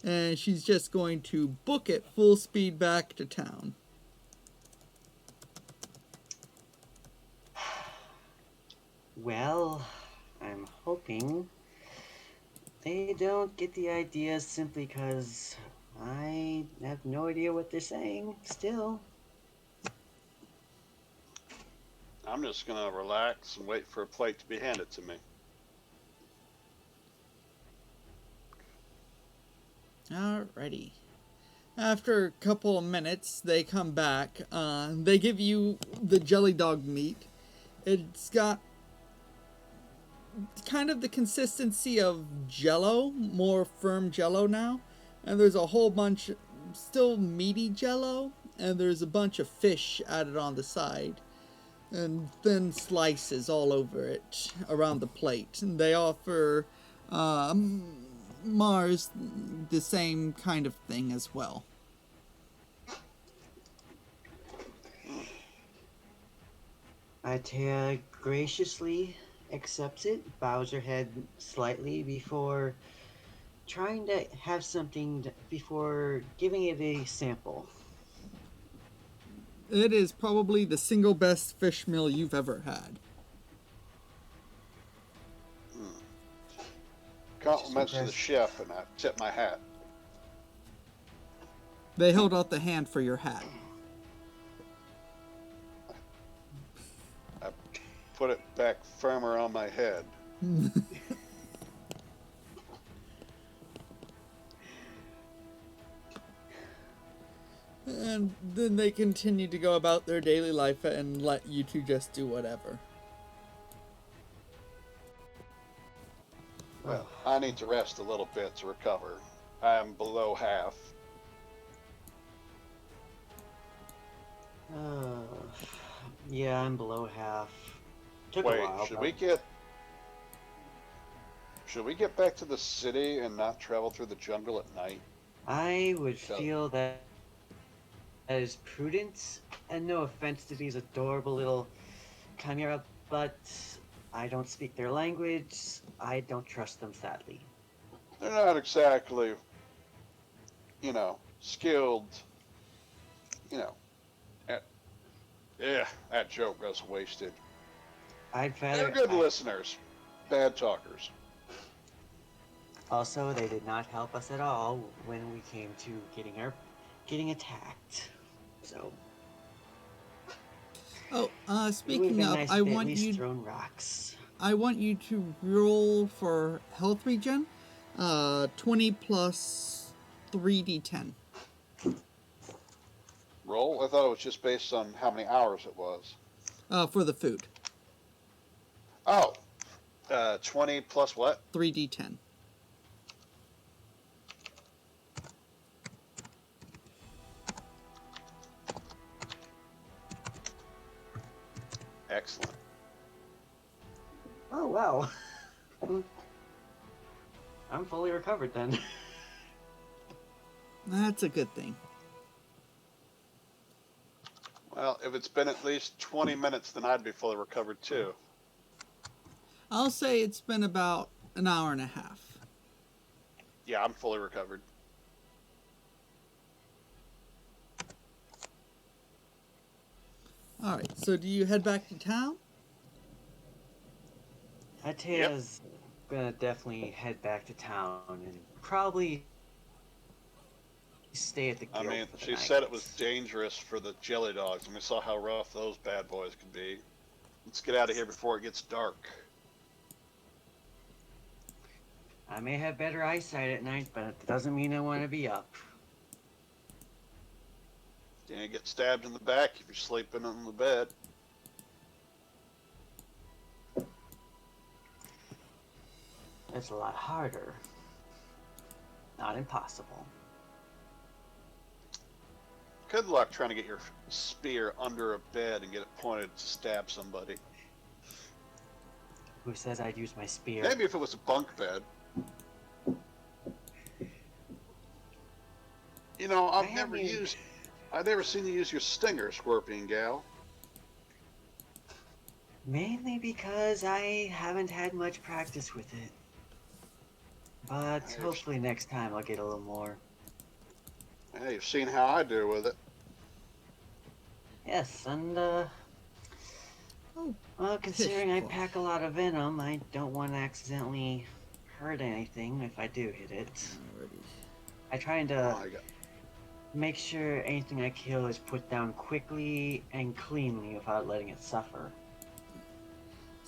And she's just going to book it full speed back to town. Well, I'm hoping they don't get the idea simply because I have no idea what they're saying still. I'm just going to relax and wait for a plate to be handed to me. Alrighty. After a couple of minutes, they come back. They give you the jelly dog meat. It's got kind of the consistency of Jello, more firm Jello now. And there's a whole bunch, still meaty Jello, and there's a bunch of fish added on the side. And thin slices all over it, around the plate. And they offer Mars the same kind of thing as well. Atea graciously accepts it, bows her head slightly before trying to have something before giving it a sample. It is probably the single best fish meal you've ever had. Hmm. It's just Compliments to the impressive. chef, and I tip my hat. They held out the hand for your hat. I put it back firmer on my head. And then they continue to go about their daily life and let you two just do whatever. Well, I need to rest a little bit to recover. I am below half. Uh, yeah, I'm below half. Took a Wait, while, should but we get back to the city and not travel through the jungle at night? I would So- feel that is prudent. And no offense to these adorable little chimera, but I don't speak their language. I don't trust them, sadly. They're not exactly, skilled, you know. At, yeah, that joke goes wasted. I'd They're rather. good listeners, bad talkers. Also, they did not help us at all when we came to getting attacked. So Oh, it would have speaking been of, nice I if they at want least you thrown rocks. to roll for health regen, 20 plus 3d10. Roll? I thought it was just based on how many hours it was. For the food, Oh, 20 plus what? 3d10. Excellent. Oh wow. I'm fully recovered then. That's a good thing. Well, if it's been at least 20 minutes, then I'd be fully recovered too. I'll say it's been about an hour and a half. Yeah, I'm fully recovered. Alright, so do you head back to town? Atea's gonna definitely head back to town and probably stay at the I guild mean, for the she night. said it was dangerous for the jelly dogs, and we saw how rough those bad boys could be. Let's get out of here before it gets dark. I may have better eyesight at night, but it doesn't mean I want to be up. You ain't get stabbed in the back if you're sleeping on the bed. It's a lot harder. Not impossible. Good luck trying to get your spear under a bed and get it pointed to stab somebody. Who says I'd use my spear? Maybe if it was a bunk bed. You know, I've never seen you use your stinger, Scorpion Gal. Mainly because I haven't had much practice with it. But hopefully next time I'll get a little more. Yeah, you've seen how I do with it. Yes, and Oh, well, considering I pish-posh. pack a lot of venom, I don't want to accidentally hurt anything if I do hit it. Alrighty. I try Oh to my god. make sure anything I kill is put down quickly and cleanly without letting it suffer.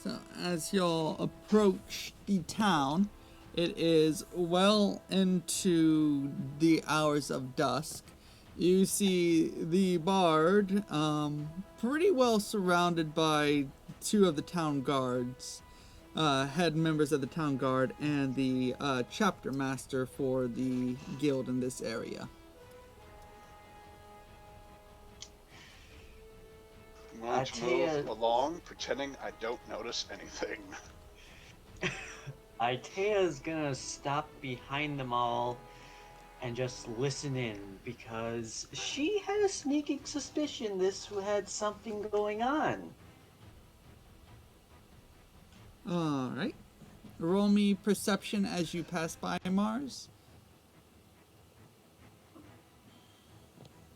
So, as y'all approach the town, it is well into the hours of dusk. You see the bard pretty well surrounded by two of the town guards, head members of the town guard, and the chapter master for the guild in this area. I'm going to Atea- move along, pretending I don't notice anything. Aitea's gonna stop behind them all and just listen in because she had a sneaking suspicion this had something going on. Alright. Roll me perception as you pass by Mars.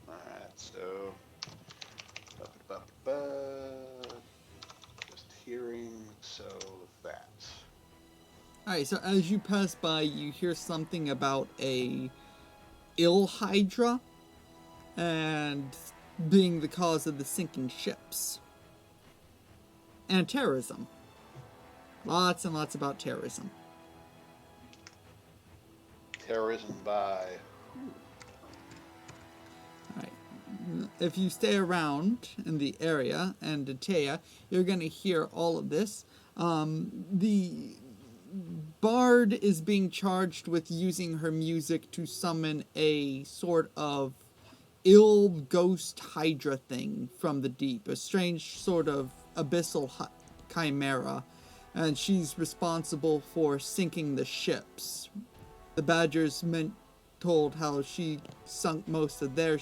Alright, so. Ba-ba-ba. Just hearing, so that. Alright, so as you pass by, you hear something about a ill Hydra and being the cause of the sinking ships. And terrorism. Lots and lots about terrorism. Terrorism by. Alright. If you stay around in the area and Atea, you're going to hear all of this. The Bard is being charged with using her music to summon a sort of ill ghost hydra thing from the deep, a strange sort of abyssal chimera, and she's responsible for sinking the ships. The Badgers told how she sunk most of their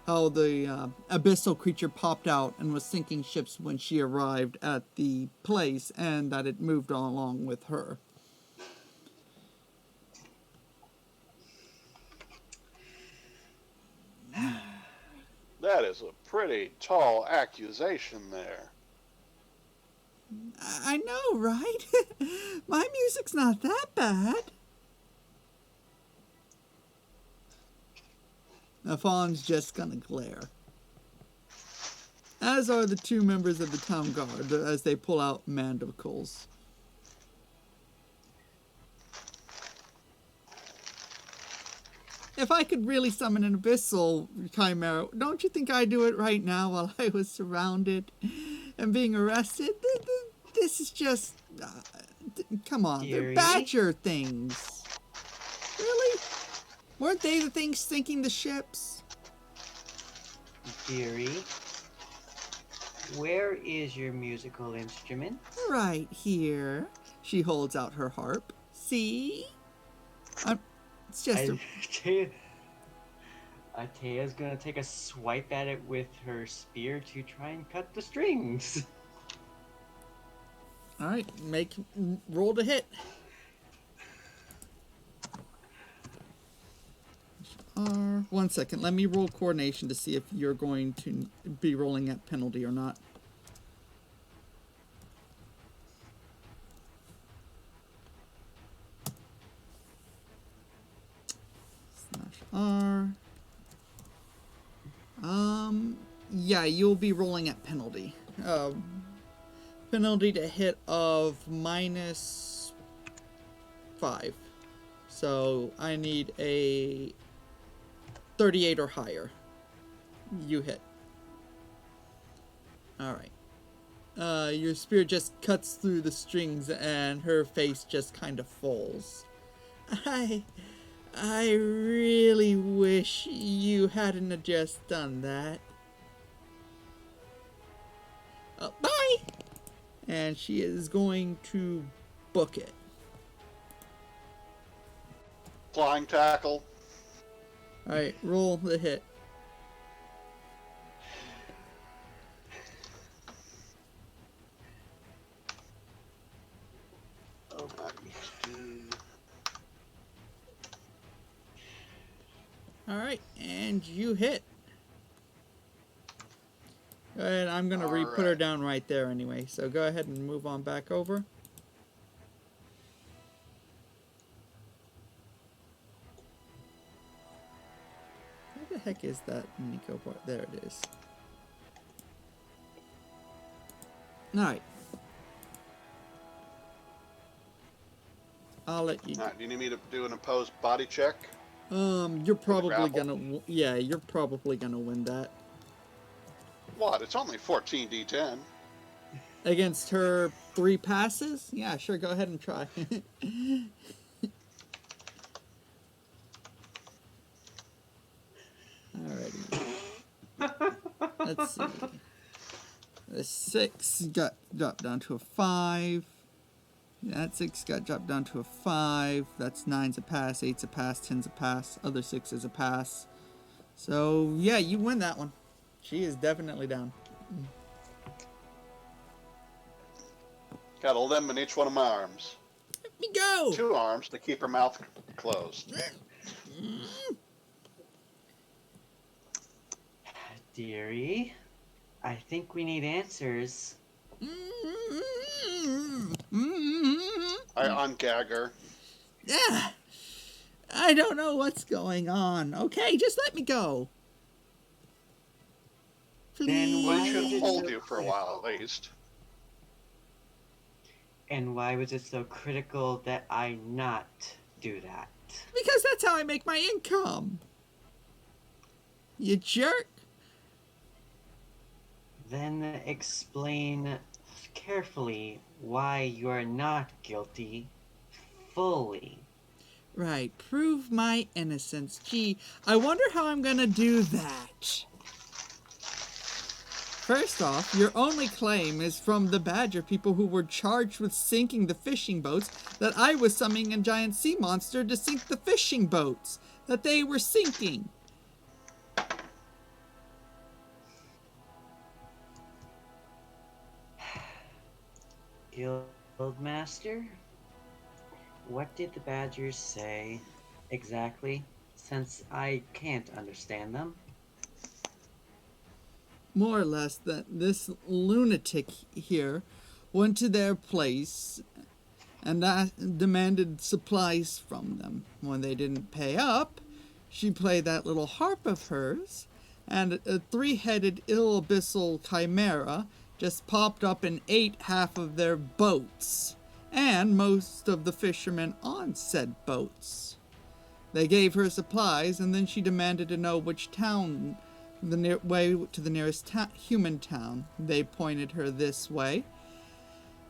how the abyssal creature popped out and was sinking ships when she arrived at the place, and that it moved on along with her. That is a pretty tall accusation there. I know, right? My music's not that bad. Fawn's just gonna glare. As are the two members of the town guard as they pull out manacles. If I could really summon an abyssal chimera, don't you think I'd do it right now while I was surrounded and being arrested? This is just... come on, they're Dearie? badger things. Really? Weren't they the things sinking the ships? Dearie, where is your musical instrument? Right here. She holds out her harp. See? It's just a... Atea's gonna take a swipe at it with her spear to try and cut the strings. Alright, roll to hit. 1 second, let me roll coordination to see if you're going to be rolling at penalty or not. R. Yeah, you'll be rolling at penalty. Penalty to hit of -5. So I need a 38 or higher. You hit. Alright. Your spear just cuts through the strings and her face just kind of falls. I really wish you hadn't just done that. Bye! And she is going to book it. Flying tackle. Alright, roll the hit. Alright, and you hit. Go ahead, I'm going to put her down right there anyway, so go ahead and move on back over. Where the heck is that Nico part? There it is. Alright. I'll let you... Alright, do you need me to do an opposed body check? You're probably gonna... Yeah, you're probably gonna win that. What? It's only 14d10. Against her 3 passes? Yeah, sure, go ahead and try. Alrighty. Let's see. The 6 got dropped down to a 5. That 6 got dropped down to a 5. That's 9's a pass, 8's a pass, 10's a pass, other 6 is a pass. So, yeah, you win that one. She is definitely down. Got a limb in each one of my arms. Let me go. 2 arms to keep her mouth closed. Dearie, I think we need answers. I ungag her. Yeah. I don't know what's going on. Okay, just let me go. Then Well, why it should was it hold so you for a while at least. And why was it so critical that I not do that? Because that's how I make my income. You jerk. Then explain carefully why you are not guilty fully. Right, prove my innocence. Gee, I wonder how I'm gonna do that. First off, your only claim is from the Badger people who were charged with sinking the fishing boats, that I was summoning a giant sea monster to sink the fishing boats that they were sinking. Guildmaster? What did the Badgers say exactly, since I can't understand them? More or less that this lunatic here went to their place and demanded supplies from them. When they didn't pay up, she played that little harp of hers, and a 3-headed ill abyssal chimera just popped up and ate half of their boats, and most of the fishermen on said boats. They gave her supplies, and then she demanded to know which town, the way to the nearest human town. They pointed her this way.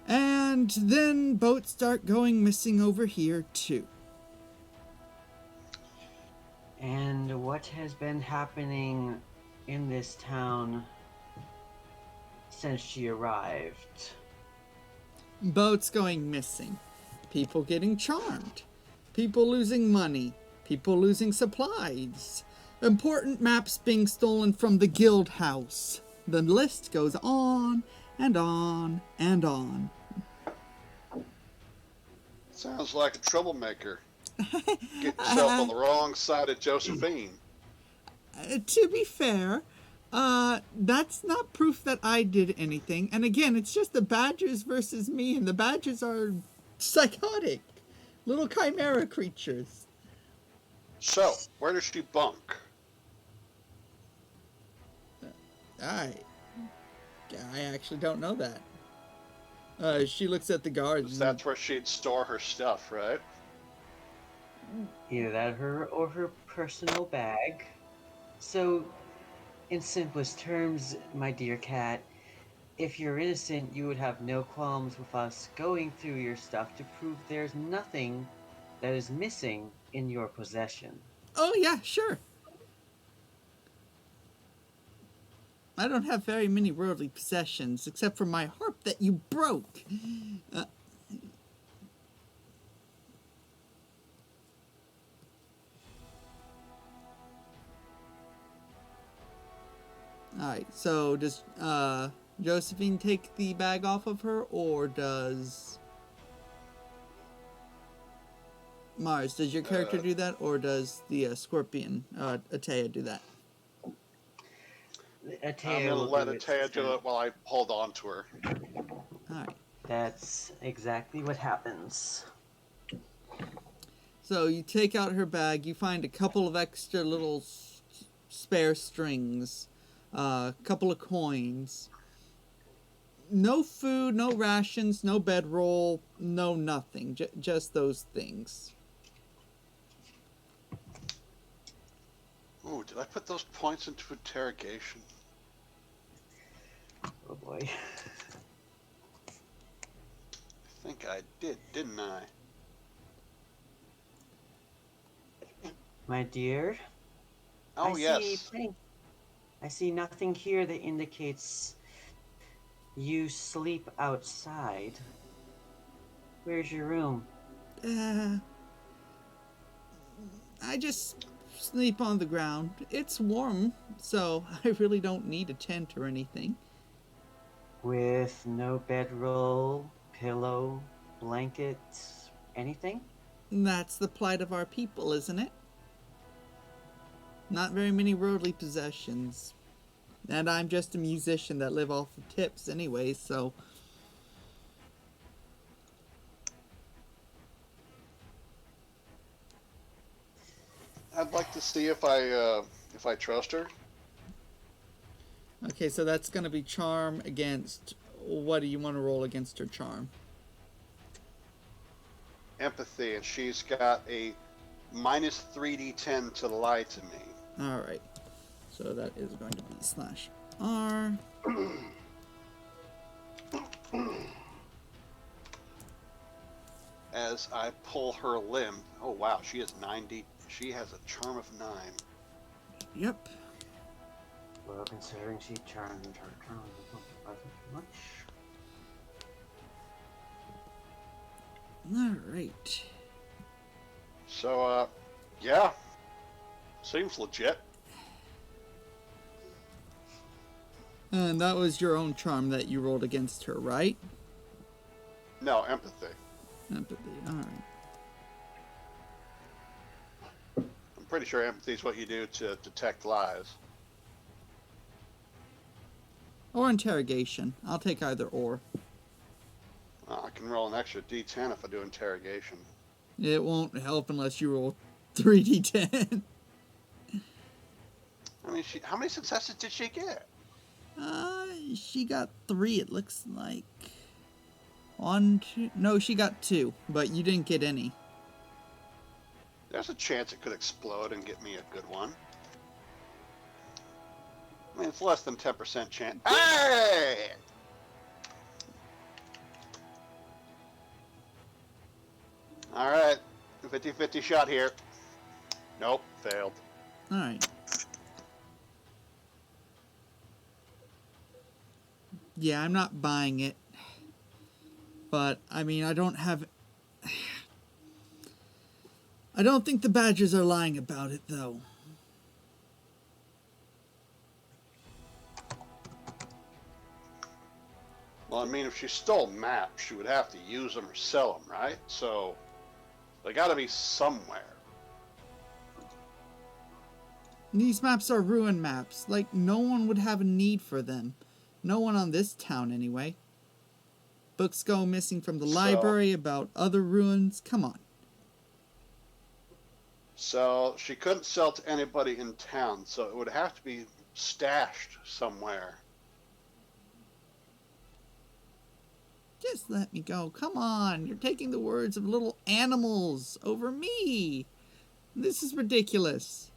And then boats start going missing over here, too. And what has been happening in this town since she arrived? Boats going missing. People getting charmed. People losing money. People losing supplies. Important maps being stolen from the guild house. The list goes on and on and on. Sounds like a troublemaker. Get yourself on the wrong side of Josephine. To be fair, that's not proof that I did anything. And again, it's just the Badgers versus me, and the Badgers are psychotic. Little chimera creatures. So, where does she bunk? I actually don't know that. She looks at the guards. That's where she'd store her stuff, right? Either that or her personal bag. So, in simplest terms, my dear cat, if you're innocent, you would have no qualms with us going through your stuff to prove there's nothing that is missing in your possession. Oh, yeah, sure. I don't have very many worldly possessions, except for my harp that you broke. Alright, so does Josephine take the bag off of her, or does Mars? Does your character do that, or does the Scorpion, Atea, do that? I'm gonna let Atea do it while I hold on to her. Alright. That's exactly what happens. So you take out her bag, you find a couple of extra little spare strings, a couple of coins. No food, no rations, no bedroll, no nothing. Just those things. Ooh, did I put those points into interrogation? Oh boy. I think I did, didn't I? My dear, Oh, yes. I see nothing here that indicates you sleep outside. Where's your room? I just sleep on the ground. It's warm, so I really don't need a tent or anything. With no bedroll, pillow, blanket, anything? That's the plight of our people, isn't it? Not very many worldly possessions. And I'm just a musician that live off of tips anyway, so... I'd like to see if I trust her. Okay, so that's going to be charm against... What do you want to roll against her charm? Empathy, and she's got a minus 3d10 to lie to me. Alright. So that is going to be /R. As I pull her limb. Oh wow, she has 90. She has a charm of 9. Yep. Well, considering she charmed her charm wasn't much. Alright. So, yeah. Seems legit. And that was your own charm that you rolled against her, right? No, empathy. Empathy, alright. I'm pretty sure empathy is what you do to detect lies. Or interrogation. I'll take either or. I can roll an extra d10 if I do interrogation. It won't help unless you roll 3d10. I mean, how many successes did she get? She got 3, it looks like. 1, 2... No, she got 2, but you didn't get any. There's a chance it could explode and get me a good one. I mean, it's less than 10% chance. Hey! Alright, 50-50 shot here. Nope, failed. Alright. Yeah, I'm not buying it. But, I mean, I don't have... I don't think the Badgers are lying about it, though. Well, I mean, if she stole maps, she would have to use them or sell them, right? So, they gotta be somewhere. These maps are ruin maps. Like, no one would have a need for them. No one on this town, anyway. Books go missing from the library about other ruins. Come on. So, she couldn't sell to anybody in town, so it would have to be stashed somewhere. Just let me go. Come on. You're taking the words of little animals over me. This is ridiculous.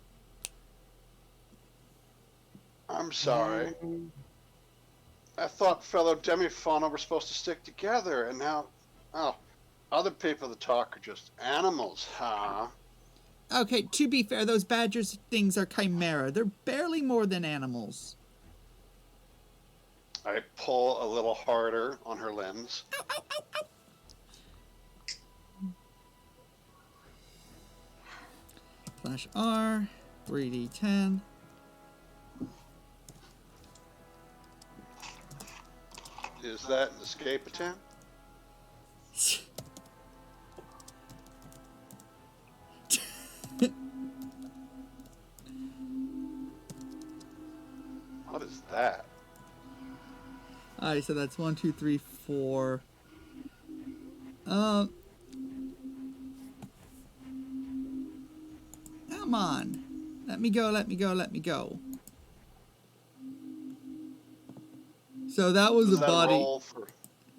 I'm sorry. I thought fellow demi-fauna were supposed to stick together, and now, oh, other people that talk are just animals, huh? Okay, to be fair, those Badgers things are chimera. They're barely more than animals. I pull a little harder on her limbs. /R, 3d10. Is that an escape attempt? What is that? Alright, so that's 1, 2, 3, 4. Come on. Let me go, let me go, let me go. So that was a that body. roll for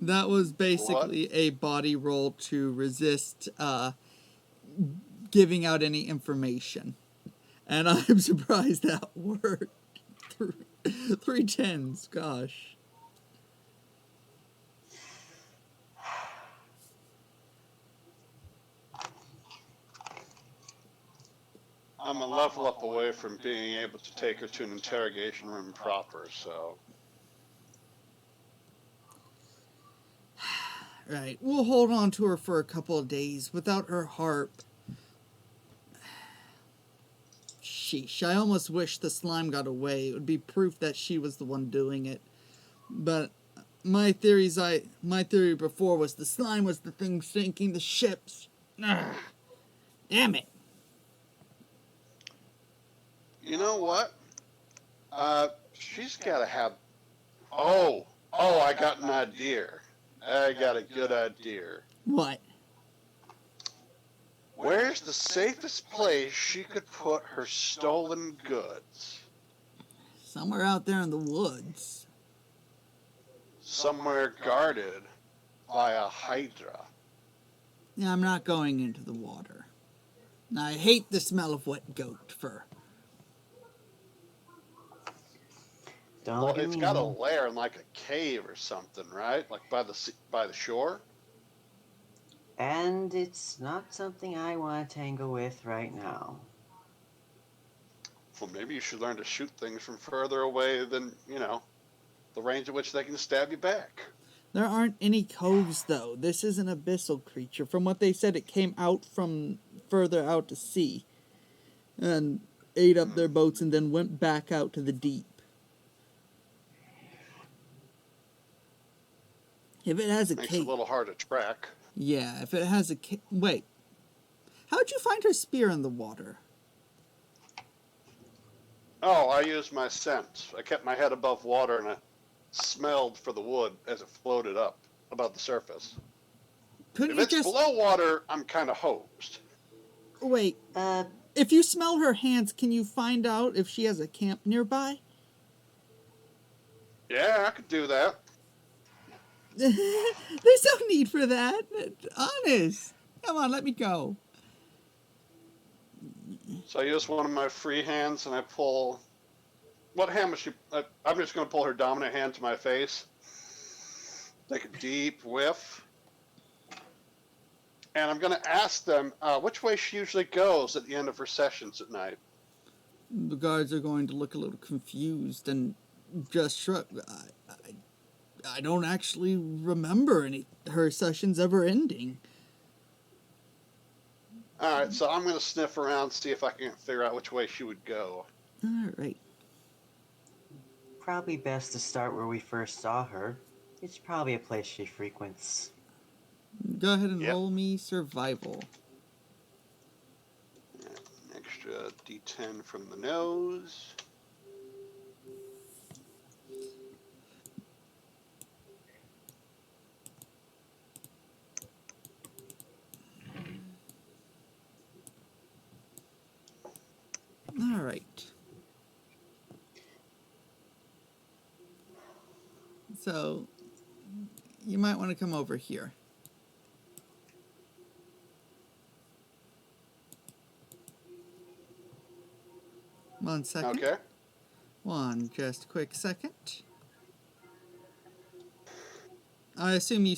That was basically a body roll to resist giving out any information. And I'm surprised that worked. 3 tens, gosh. I'm a level up away from being able to take her to an interrogation room proper, so... Right, we'll hold on to her for a couple of days without her harp. Sheesh, I almost wish the slime got away. It would be proof that she was the one doing it. But my theory before was the slime was the thing sinking the ships. Ugh. Damn it. You know what? She's got to have. Oh, I got an idea. I got a good idea. What? Where's the safest place she could put her stolen goods? Somewhere out there in the woods. Somewhere guarded by a hydra. Yeah, I'm not going into the water. I hate the smell of wet goat fur. Don't Well, look at it's me. got a lair in like a cave or something, right? Like by the shore. And it's not something I want to tangle with right now. Well, maybe you should learn to shoot things from further away than, the range at which they can stab you back. There aren't any coves, though. This is an abyssal creature. From what they said, it came out from further out to sea and ate up their boats and then went back out to the deep. If it has a Makes it cave... a little hard to track. Yeah, if it has a cave... Wait. How'd you find her spear in the water? Oh, I used my sense. I kept my head above water and I smelled for the wood as it floated up above the surface. Couldn't If you it's just... below water, I'm kind of hosed. Wait. If you smell her hands, can you find out if she has a camp nearby? Yeah, I could do that. There's no need for that. Honest. Come on, let me go. So I use one of my free hands and I pull. What hand was she? I'm just going to pull her dominant hand to my face. Take a deep whiff. And I'm going to ask them which way she usually goes at the end of her sessions at night. The guards are going to look a little confused and just shrug. I don't actually remember her sessions ever ending. All right, so I'm going to sniff around, see if I can figure out which way she would go. All right. Probably best to start where we first saw her. It's probably a place she frequents. Go ahead and Yep. roll me survival. An extra D10 from the nose. All right. So, you might want to come over here. One second. Okay. Just quick second. I assume you